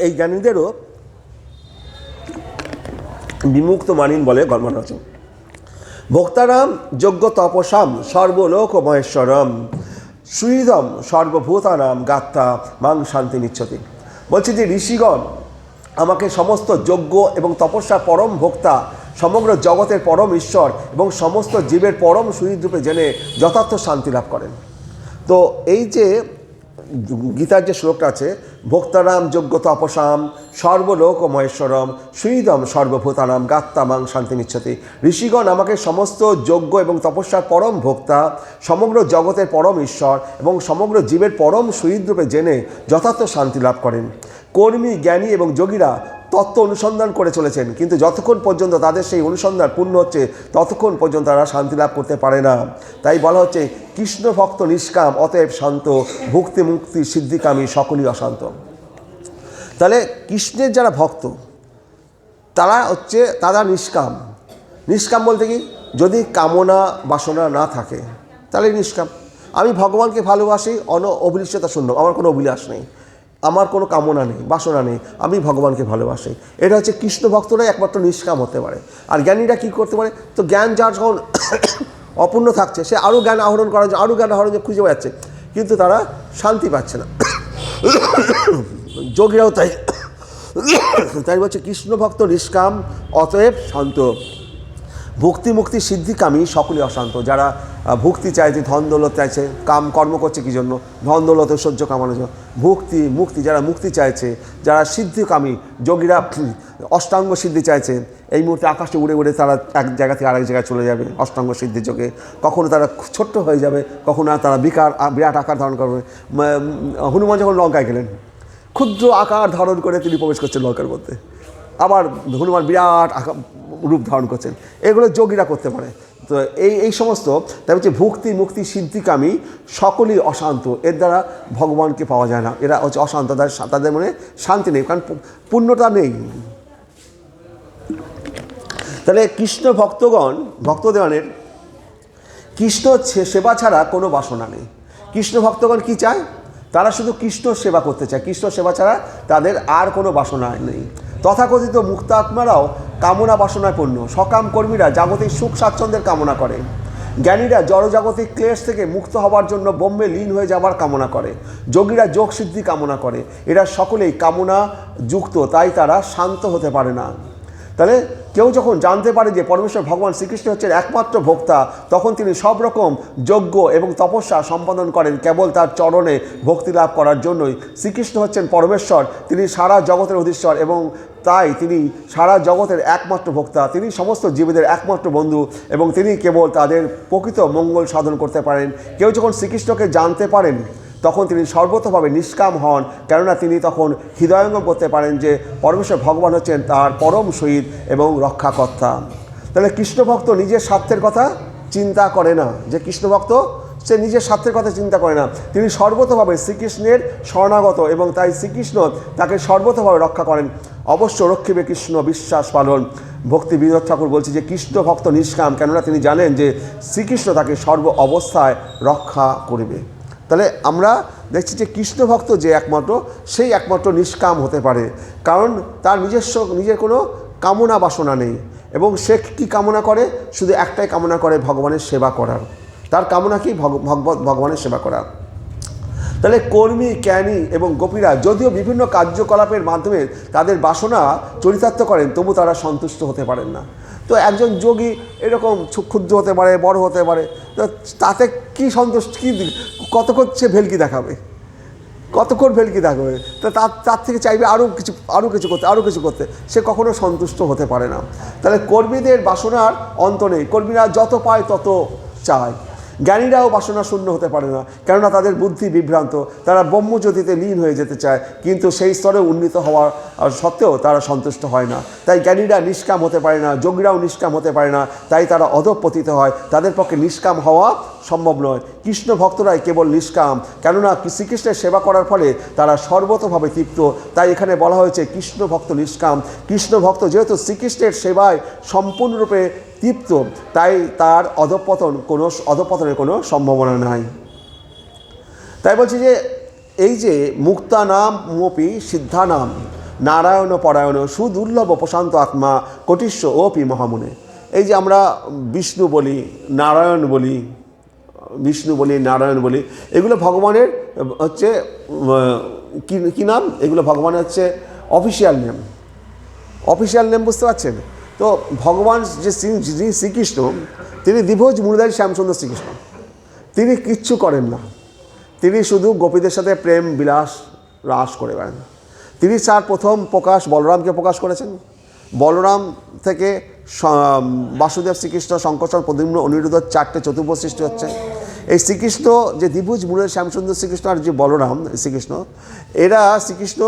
এই জ্ঞানীদেরও বিমুক্ত মানিন বলে বর্ণনা আছে। ভোক্তারাম যোগ্য তপসাম সর্বলোক মহেশ্বরম সুহৃদম সর্বভূতানাম গাত্তা মাং শান্তি নিচ্ছতি। বলছি যে ঋষিগণ আমাকে সমস্ত যোগ্য এবং তপস্যা পরম ভোক্তা, সমগ্র জগতের পরম ঈশ্বর এবং সমস্ত জীবের পরম সুহৃদ রূপে জেনে যথার্থ শান্তি লাভ করেন। তো এই যে গীতার যে শ্লোকটা আছে, ভোক্তারাম যোগ্য তপসাম সর্বলোক মহেশ্বরম সুহৃদম সর্বভূতানাম গাত্তামাং শান্তি নিচ্ছতি। ঋষিগণ আমাকে সমস্ত যোগ্য এবং তপস্যার পরম ভোক্তা, সমগ্র জগতের পরম ঈশ্বর এবং সমগ্র জীবের পরম সুহৃদ রূপে জেনে যথার্থ শান্তি লাভ করেন। কর্মী, জ্ঞানী এবং যোগীরা তত্ত্ব অনুসন্ধান করে চলেছেন, কিন্তু যতক্ষণ পর্যন্ত তাদের সেই অনুসন্ধান পূর্ণ হচ্ছে ততক্ষণ পর্যন্ত তারা শান্তি লাভ করতে পারে না। তাই বলা হচ্ছে কৃষ্ণ ভক্ত নিষ্কাম, অতএব শান্ত, ভক্তি মুক্তি সিদ্ধিকামী সকলই অশান্ত। তাহলে কৃষ্ণের যারা ভক্ত তারা হচ্ছে তারা নিষ্কাম। নিষ্কাম বলতে কি, যদি কামনা বাসনা না থাকে তাহলে নিষ্কাম। আমি ভগবানকে ভালোবাসি, অভিলাষতা শূন্য, আমার কোনো অভিলাষ নেই, আমার কোনো কামনা নেই, বাসনা নেই, আমি ভগবানকে ভালোবাসি। এটা হচ্ছে কৃষ্ণ ভক্তরাই একমাত্র নিষ্কাম হতে পারে। আর জ্ঞানীরা কী করতে পারে, তো জ্ঞান যার যখন অপূর্ণ থাকছে সে আরও জ্ঞান আহরণ করার জন্য আরও জ্ঞান আহরণ খুঁজে বেড়াচ্ছে, কিন্তু তারা শান্তি পাচ্ছে না। যোগীরাও তাই তাই বলছে কৃষ্ণ ভক্ত নিষ্কাম, অতএব শান্ত, ভক্তি মুক্তি সিদ্ধিকামী সকলে অশান্ত। যারা ভক্তি চাইছে, ধন দৌলত চাইছে, কর্ম করছে কী জন্য, ধন দৌলত ঐশ্বর্য কামানোর জন্য। ভক্তি মুক্তি, যারা মুক্তি চাইছে, যারা সিদ্ধিকামী যোগীরা অষ্টাঙ্গ সিদ্ধি চাইছে, এই মুহূর্তে আকাশে উড়ে উড়ে তারা এক জায়গা থেকে আরেক জায়গায় চলে যাবে অষ্টাঙ্গ সিদ্ধির যোগে। কখনো তারা ছোট্ট হয়ে যাবে, কখনো তারা বিরাট আকার ধারণ করবে। হনুমান যখন লঙ্কায় গেলেন, ক্ষুদ্র আকার ধারণ করে তিনি প্রবেশ করছেন লঙ্কার মধ্যে, আবার হনুমান বিরাট রূপ ধারণ করছেন। এগুলো যোগীরা করতে পারে। তো এই সমস্ত তাই হচ্ছে ভক্তি মুক্তি সিদ্ধিকামী সকলেই অশান্ত, এর দ্বারা ভগবানকে পাওয়া যায় না। এরা হচ্ছে অশান্ত, তাদের মনে শান্তি নেই, কারণ পূর্ণতা নেই। তাহলে কৃষ্ণ ভক্তগণের কৃষ্ণ সেবা ছাড়া কোনো বাসনা নেই। কৃষ্ণ ভক্তগণ কী চায়, তারা শুধু কৃষ্ণ সেবা করতে চায়, কৃষ্ণ সেবা ছাড়া তাদের আর কোনো বাসনা নেই। তথাকথিত মুক্তাত্মারাও কামনা বাসনায় পূর্ণ। সকাম কর্মীরা জাগতিক সুখ স্বাচ্ছন্দ্যের কামনা করে, জ্ঞানীরা জড়জাগতিক ক্লেশ থেকে মুক্ত হবার জন্য ব্রহ্মে লীন হয়ে যাবার কামনা করে, যোগীরা যোগ সিদ্ধি কামনা করে। এরা সকলেই কামনা যুক্ত, তাই তারা শান্ত হতে পারে না। তাহলে কেউ যখন জানতে পারে যে পরমেশ্বর ভগবান শ্রীকৃষ্ণ হচ্ছেন একমাত্র ভোক্তা, তখন তিনি সব রকম যজ্ঞ এবং তপস্যা সম্পাদন করেন কেবল তার চরণে ভক্তি লাভ করার জন্যই। শ্রীকৃষ্ণ হচ্ছেন পরমেশ্বর, তিনি সারা জগতের অধীশ্বর এবং তাই তিনি সারা জগতের একমাত্র ভোক্তা। তিনি সমস্ত জীবদের একমাত্র বন্ধু এবং তিনি কেবল তাদের প্রকৃত মঙ্গল সাধন করতে পারেন। কেউ যখন শ্রীকৃষ্ণকে জানতে পারেন তখন তিনি সর্বতভাবে নিষ্কাম হন, কেননা তিনি তখন হৃদয়ঙ্গম করতে পারেন যে পরমেশ্বর ভগবান হচ্ছেন তার পরম শহীদ এবং রক্ষাকর্তা। তাহলে কৃষ্ণভক্ত নিজের স্বার্থের কথা চিন্তা করে না, যে কৃষ্ণভক্ত সে নিজের স্বার্থের কথা চিন্তা করে না, তিনি সর্বতভাবে শ্রীকৃষ্ণের শরণাগত এবং তাই শ্রীকৃষ্ণ তাকে সর্বতভাবে রক্ষা করেন। অবশ্য রক্ষিবে কৃষ্ণ বিশ্বাস পালন। ভক্তি বিনোদ ঠাকুর বলছে যে কৃষ্ণ ভক্ত নিষ্কাম, কেননা তিনি জানেন যে শ্রীকৃষ্ণ তাকে সর্ব অবস্থায় রক্ষা করবে। তাহলে আমরা দেখছি যে কৃষ্ণ ভক্ত যে একমাত্র, সেই একমাত্র নিষ্কাম হতে পারে, কারণ তার নিজের কোনো কামনা বাসনা নেই এবং সে কী কামনা করে, শুধু একটাই কামনা করে, ভগবানের সেবা করার। তার কামনা কি, ভগবানের সেবা করা। তাহলে কর্মী, জ্ঞানী এবং গোপীরা যদিও বিভিন্ন কার্যকলাপের মাধ্যমে তাদের বাসনা চরিতার্থ করেন, তবু তারা সন্তুষ্ট হতে পারেন না। তো একজন যোগী এরকম ক্ষুদ্র হতে পারে, বড় হতে পারে, তো তাতে কী সন্তুষ্ট, কী কতক্ষণ সে ভেলকি দেখাবে, কতক্ষণ ভেলকি দেখাবে, তো তার থেকে চাইবে আরও কিছু করতে, সে কখনো সন্তুষ্ট হতে পারে না। তাহলে কর্মীদের বাসনার অন্ত নেই, কর্মীরা যত পায় তত চায়। জ্ঞানীরাও বাসনা শূন্য হতে পারে না, কেননা তাদের বুদ্ধি বিভ্রান্ত, তারা ব্রহ্মজ্যোতিতে লীন হয়ে যেতে চায়, কিন্তু সেই স্তরে উন্নীত হওয়ার সত্ত্বেও তারা সন্তুষ্ট হয় না। তাই জ্ঞানীরা নিষ্কাম হতে পারে না, যোগীরাও নিষ্কাম হতে পারে না, তাই তারা অধঃপতিত হয়, তাদের পক্ষে নিষ্কাম হওয়া সম্ভব নয়। কৃষ্ণ ভক্তরাই কেবল নিষ্কাম, কেননা শ্রীকৃষ্ণের সেবা করার ফলে তারা সর্বতভাবে তৃপ্ত। তাই এখানে বলা হয়েছে কৃষ্ণ ভক্ত নিষ্কাম। কৃষ্ণ ভক্ত যেহেতু শ্রীকৃষ্ণের সেবায় সম্পূর্ণরূপে তৃপ্ত, তাই তার অধঃপতনের কোনো সম্ভাবনা নাই। তাই বলছি যে এই যে মুক্তা নাম মোপি সিদ্ধা নাম নারায়ণ পরায়ণ সুদুর্লভ প্রশান্ত আত্মা কোটিস্ব ওপি মহামুনে, এই যে আমরা বিষ্ণু বলি, নারায়ণ বলি, নারায়ণ বলি, এগুলো ভগবানের হচ্ছে কি নাম? এগুলো ভগবানের হচ্ছে অফিসিয়াল নেম, বুঝতে পারছেন? তো ভগবান যে শ্রীকৃষ্ণ, তিনি দ্বিভুজ মূলধারী শ্যামসুন্দর শ্রীকৃষ্ণ। তিনি কিচ্ছু করেন না, তিনি শুধু গোপীদের সাথে প্রেম বিলাস রাস করে বেড়ান। তিনি তার প্রথম প্রকাশ বলরামকে প্রকাশ করেছেন। বলরাম থেকে বাসুদেব, শ্রীকৃষ্ণ, শঙ্করচন্দ্র, প্রদ্যুম্ন, অনিরুদ্ধ, 4টে চতুর্ভুজ সৃষ্টি হচ্ছে। এই শ্রীকৃষ্ণ যে দ্বিভুজ মূলের শ্যামসুন্দর শ্রীকৃষ্ণ আর যে বলরাম শ্রীকৃষ্ণ, এরা শ্রীকৃষ্ণ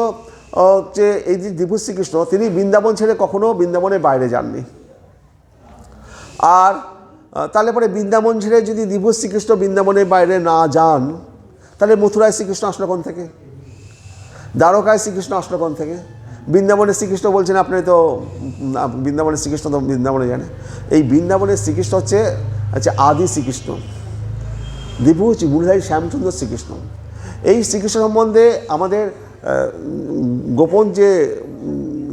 যে এই যে দ্বিভুজ শ্রীকৃষ্ণ, তিনি বৃন্দাবন ছেড়ে কখনো বৃন্দাবনের বাইরে যাননি। আর তাহলে পরে বৃন্দাবন ছেড়ে যদি দ্বিভুজ শ্রীকৃষ্ণ বৃন্দাবনের বাইরে না যান, তাহলে মথুরায় শ্রীকৃষ্ণ আসলো কোন থেকে? দ্বারকায় শ্রীকৃষ্ণ আসলো কোন থেকে? বৃন্দাবনের শ্রীকৃষ্ণ বলছেন আপনি তো, বৃন্দাবনের শ্রীকৃষ্ণ তো বৃন্দাবনে জানে। এই বৃন্দাবনের শ্রীকৃষ্ণ হচ্ছে আদি শ্রীকৃষ্ণ, দ্বিভুজ মূলধারী শ্যামসুন্দর শ্রীকৃষ্ণ। এই শ্রীকৃষ্ণ সম্বন্ধে আমাদের গোপন যে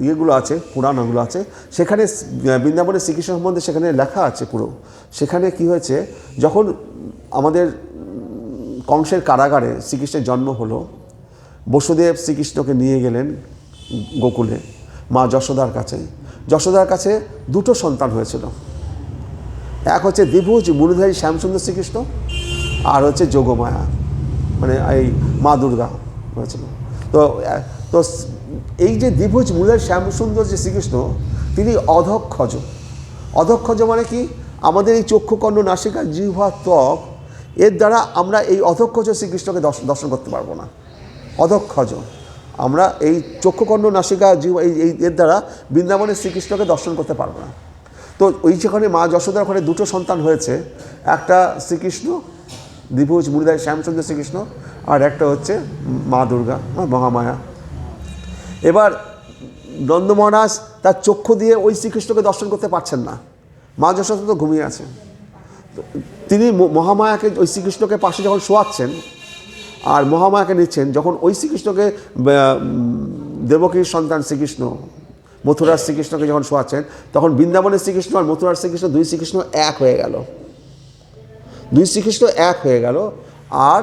ইয়েগুলো আছে, পুরাণগুলো আছে, সেখানে বৃন্দাবনের শ্রীকৃষ্ণ সম্বন্ধে সেখানে লেখা আছে পুরো। সেখানে কি হয়েছে, যখন আমাদের কংসের কারাগারে শ্রীকৃষ্ণের জন্ম হলো, বসুদেব শ্রীকৃষ্ণকে নিয়ে গেলেন গোকুলে মা যশোদার কাছে। যশোদার কাছে 2টো সন্তান হয়েছিল, এক হচ্ছে দ্বিভুজ মূলধারী শ্যামসুন্দর শ্রীকৃষ্ণ, আর হচ্ছে যোগমায়া, মানে এই মা দুর্গা হয়েছিল। তো তো এই যে দ্বিভুজ মূলধারী শ্যামসুন্দর যে শ্রীকৃষ্ণ, তিনি অধক্ষজ মানে কি? আমাদের এই চক্ষু, কর্ণ, নাসিকা, জিহ্বা, ত্বক, এর দ্বারা আমরা এই অধক্ষজ শ্রীকৃষ্ণকে দর্শন করতে পারবো না। অধক্ষজ, আমরা এই চক্ষু, কর্ণ, নাসিকা, জিহ্বা, এর দ্বারা বৃন্দাবনের শ্রীকৃষ্ণকে দর্শন করতে পারবো না। তো ওই যেখানে মা যশোদার ঘরে 2টো সন্তান হয়েছে, একটা শ্রীকৃষ্ণ দ্বিভুজ মূলধারী শ্যামচন্দ্র শ্রীকৃষ্ণ, আর একটা হচ্ছে মা দুর্গা, মহামায়া। এবার নন্দ মহারাজ তার চক্ষু দিয়ে ওই শ্রীকৃষ্ণকে দর্শন করতে পারছেন না, মা যশোদা তো ঘুমিয়ে আছে। তিনি মহামায়াকে, ওই শ্রীকৃষ্ণকে পাশে যখন শোয়াচ্ছেন আর মহামায়াকে নিচ্ছেন, যখন ওই শ্রীকৃষ্ণকে, দেবকীর সন্তান শ্রীকৃষ্ণ, মথুরার শ্রীকৃষ্ণকে যখন শোয়াচ্ছেন, তখন বৃন্দাবনের শ্রীকৃষ্ণ আর মথুরার শ্রীকৃষ্ণ, 2 শ্রীকৃষ্ণ এক হয়ে গেল। আর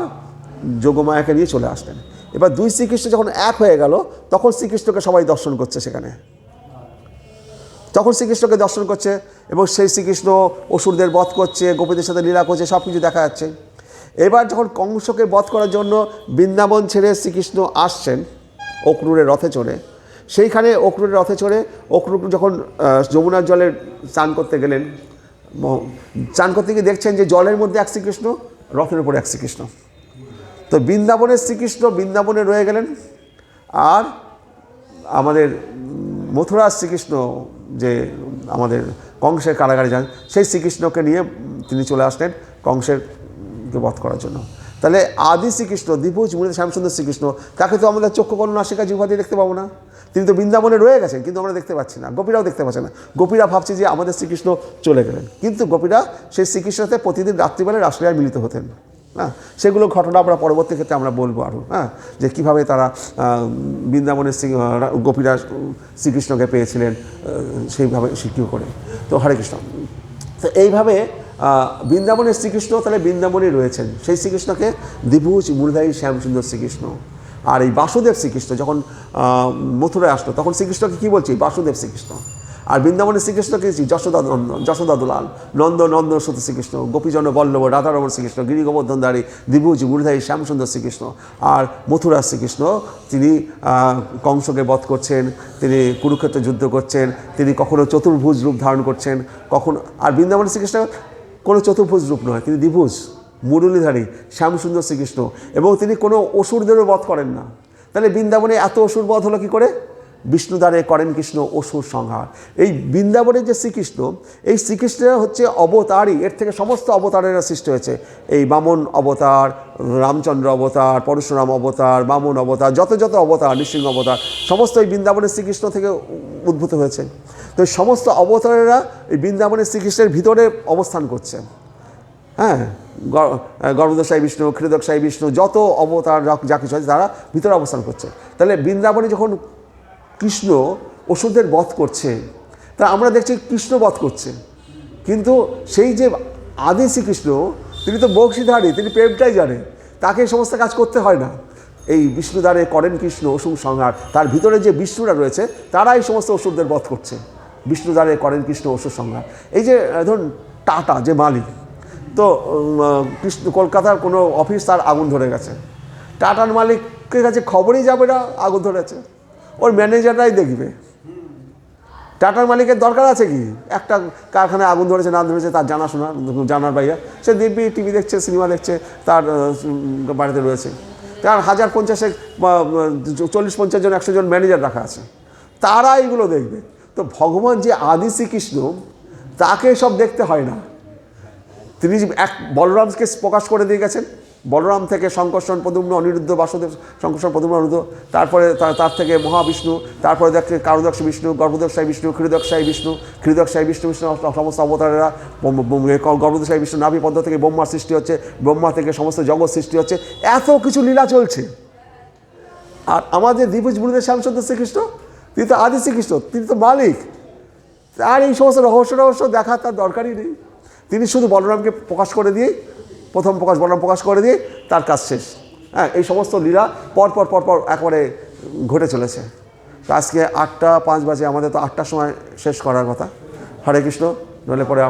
যোগমায়াকে নিয়ে চলে আসলেন। এবার 2 শ্রীকৃষ্ণ যখন এক হয়ে গেল, তখন শ্রীকৃষ্ণকে সবাই দর্শন করছে সেখানে। তখন শ্রীকৃষ্ণকে দর্শন করছে এবং সেই শ্রীকৃষ্ণ অসুরদের বধ করছে, গোপীদের সাথে লীলা করছে, সব কিছু দেখা যাচ্ছে। এবার যখন কংসকে বধ করার জন্য বৃন্দাবন ছেড়ে শ্রীকৃষ্ণ আসছেন অক্রূরের রথে চড়ে, সেইখানে অক্রূরের রথে চড়ে অক্রূর যখন যমুনার জলে স্নান করতে গেলেন, স্নান করতে গিয়ে দেখছেন যে জলের মধ্যে এক শ্রীকৃষ্ণ, রথের উপরে এক শ্রীকৃষ্ণ। তো বৃন্দাবনের শ্রীকৃষ্ণ বৃন্দাবনে রয়ে গেলেন, আর আমাদের মথুরার শ্রীকৃষ্ণ যে আমাদের কংসের কারাগারে যান, সেই শ্রীকৃষ্ণকে নিয়ে তিনি চলে আসলেন কংসেরকে বধ করার জন্য। তাহলে আদি শ্রীকৃষ্ণ দ্বিভুজ মূলধারী শ্যামসুন্দর শ্রীকৃষ্ণ, তাকে তো আমাদের চক্ষু, কর্ণ, নাসিকা, জিহ্বা দিয়ে দেখতে পাবো না। তিনি তো বৃন্দাবনে রয়ে গেছেন, কিন্তু আমরা দেখতে পাচ্ছি না, গোপীরাও দেখতে পাচ্ছে না। গোপীরা ভাবছে যে আমাদের শ্রীকৃষ্ণ চলে গেলেন, কিন্তু গোপীরা সেই শ্রীকৃষ্ণের সাথে প্রতিদিন রাত্রিবেলায় রাসলীলায় মিলিত হতেন। হ্যাঁ, সেগুলো ঘটনা আমরা পরবর্তী ক্ষেত্রে আমরা বলবো আরও, হ্যাঁ, যে কীভাবে তারা বৃন্দাবনের গোপীরা শ্রীকৃষ্ণকে পেয়েছিলেন, সেইভাবে শিক্ষিত করে। তো হরে কৃষ্ণ। তো এইভাবে বৃন্দাবনের শ্রীকৃষ্ণ তাহলে বৃন্দাবনে রয়েছেন, সেই শ্রীকৃষ্ণকে দ্বিভুজ মূলধারী শ্যামসুন্দর শ্রীকৃষ্ণ। আর এই বাসুদেব শ্রীকৃষ্ণ যখন মথুরায় আসলো, তখন শ্রীকৃষ্ণকে কী বলছি? বাসুদেব শ্রীকৃষ্ণ। আর বৃন্দাবনের শ্রীকৃষ্ণকে যশোদাদুলাল, নন্দ সুত শ্রীকৃষ্ণ, গোপীজন বল্লভ, রাধারমণ শ্রীকৃষ্ণ, গিরি গোবর্ধনধারী দ্বিভুজ মূলধারী শ্যামসুন্দর শ্রীকৃষ্ণ। আর মথুরার শ্রীকৃষ্ণ, তিনি কংসকে বধ করছেন, তিনি কুরুক্ষেত্রে যুদ্ধ করছেন, তিনি কখনো চতুর্ভুজ রূপ ধারণ করছেন, কখনো। আর বৃন্দাবনের শ্রীকৃষ্ণ কোনো চতুর্ভুজ রূপ নয়, তিনি দ্বিভুজ, মুরলীধারী শ্যামসুন্দর শ্রীকৃষ্ণ, এবং তিনি কোনো অসুরদেরও বধ করেন না। তাহলে বৃন্দাবনে এত অসুর বধ হলো কী করে? বিষ্ণু দ্বারে করেন কৃষ্ণ অসুর সংহার। এই বৃন্দাবনের যে শ্রীকৃষ্ণ, এই শ্রীকৃষ্ণের হচ্ছে অবতারই, এর থেকে সমস্ত অবতারেরা সৃষ্টি হয়েছে। এই বামন অবতার, রামচন্দ্র অবতার, পরশুরাম অবতার, বামন অবতার, যত যত অবতার, নৃসিংহ অবতার, সমস্ত এই বৃন্দাবনের শ্রীকৃষ্ণ থেকে উদ্ভূত হয়েছে। তো এই সমস্ত অবতারেরা এই বৃন্দাবনের শ্রীকৃষ্ণের ভিতরে অবস্থান করছে। হ্যাঁ, গর্ভদশায়ী বিষ্ণু, ক্ষীরদশায়ী বিষ্ণু, যত অবতার যা কিছু আছে তারা ভিতরে অবস্থান করছে। তাহলে বৃন্দাবনে যখন কৃষ্ণ অসুরদের বধ করছে, তা আমরা দেখছি কৃষ্ণ বধ করছে, কিন্তু সেই যে আদি শ্রীকৃষ্ণ তিনি তো বংশীধারী, তিনি প্রেমটাই জানে, তাকে এই সমস্ত কাজ করতে হয় না। এই বিষ্ণু দ্বারে করেন কৃষ্ণ অসুর সংহার, তার ভিতরে যে বিষ্ণুরা রয়েছে তারা এই সমস্ত অসুরদের বধ করছে। বিষ্ণু দ্বারে করেন কৃষ্ণ অসুর সংহার। এই যে ধরুন টাটা যে মালিক, তো কৃষ্ণ কলকাতার কোনো অফিস তার আগুন ধরে গেছে, টাটার মালিকের কাছে খবরই যাবে না আগুন ধরেছে, ওর ম্যানেজাররাই দেখবে। টাটার মালিকের দরকার আছে কি একটা কারখানায় আগুন ধরেছে না ধরেছে তার জানাশোনা, জানার বাইরে সে দিব্যি টিভি দেখছে, সিনেমা দেখছে, তার বাড়িতে রয়েছে, তার 1050 40-50 জন 100 জন ম্যানেজার রাখা আছে, তারা এইগুলো দেখবে। তো ভগবান যে আদি শ্রীকৃষ্ণ, তাকে সব দেখতে হয় না। তিনি এক বলরামকে প্রকাশ করে দিয়ে গেছেন, বলরাম থেকে শঙ্কর্ষণ, প্রদ্যুম্ন, অনিরুদ্ধ, বাসুদেব, শঙ্কর্ষণ, প্রদ্যুম্ন, অনিরুদ্ধ, তারপরে তার থেকে মহাবিষ্ণু, তারপরে দেখছে কারুদক্ষ বিষ্ণু, গর্ভদশায়ী বিষ্ণু, ক্ষীরদশায়ী বিষ্ণু, ক্ষীরদশায়ী বিষ্ণু বিষ্ণু সমস্ত অবতারেরা, গর্ভদশায়ী বিষ্ণু নাভি পদ্ম থেকে ব্রহ্মার সৃষ্টি হচ্ছে, ব্রহ্মা থেকে সমস্ত জগৎ সৃষ্টি হচ্ছে, এত কিছু লীলা চলছে। আর আমাদের দ্বিভুজ গুরুদেব শ্যামসুন্দর শ্রীকৃষ্ণ, তিনি তো আদি শ্রীকৃষ্ণ, তিনি তো মালিক, আর এই সমস্ত রহস্য দেখার তার দরকারই নেই। তিনি শুধু বলরামকে প্রকাশ করে দিয়ে, প্রথম প্রকাশ বলরাম প্রকাশ করে দিয়ে তার কাজ শেষ। হ্যাঁ, এই সমস্ত লীলা পরপর একবারে ঘটে চলেছে। তো আজকে 8:05 বাজে, আমাদের তো 8টার সময় শেষ করার কথা। হরে কৃষ্ণ, নইলে পরে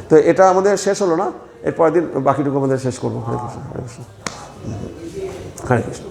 তো এটা আমাদের শেষ হলো না, এর পরের দিন বাকিটুকু আমাদের শেষ করবো। হরে কৃষ্ণ, হরে কৃষ্ণ, হরে কৃষ্ণ।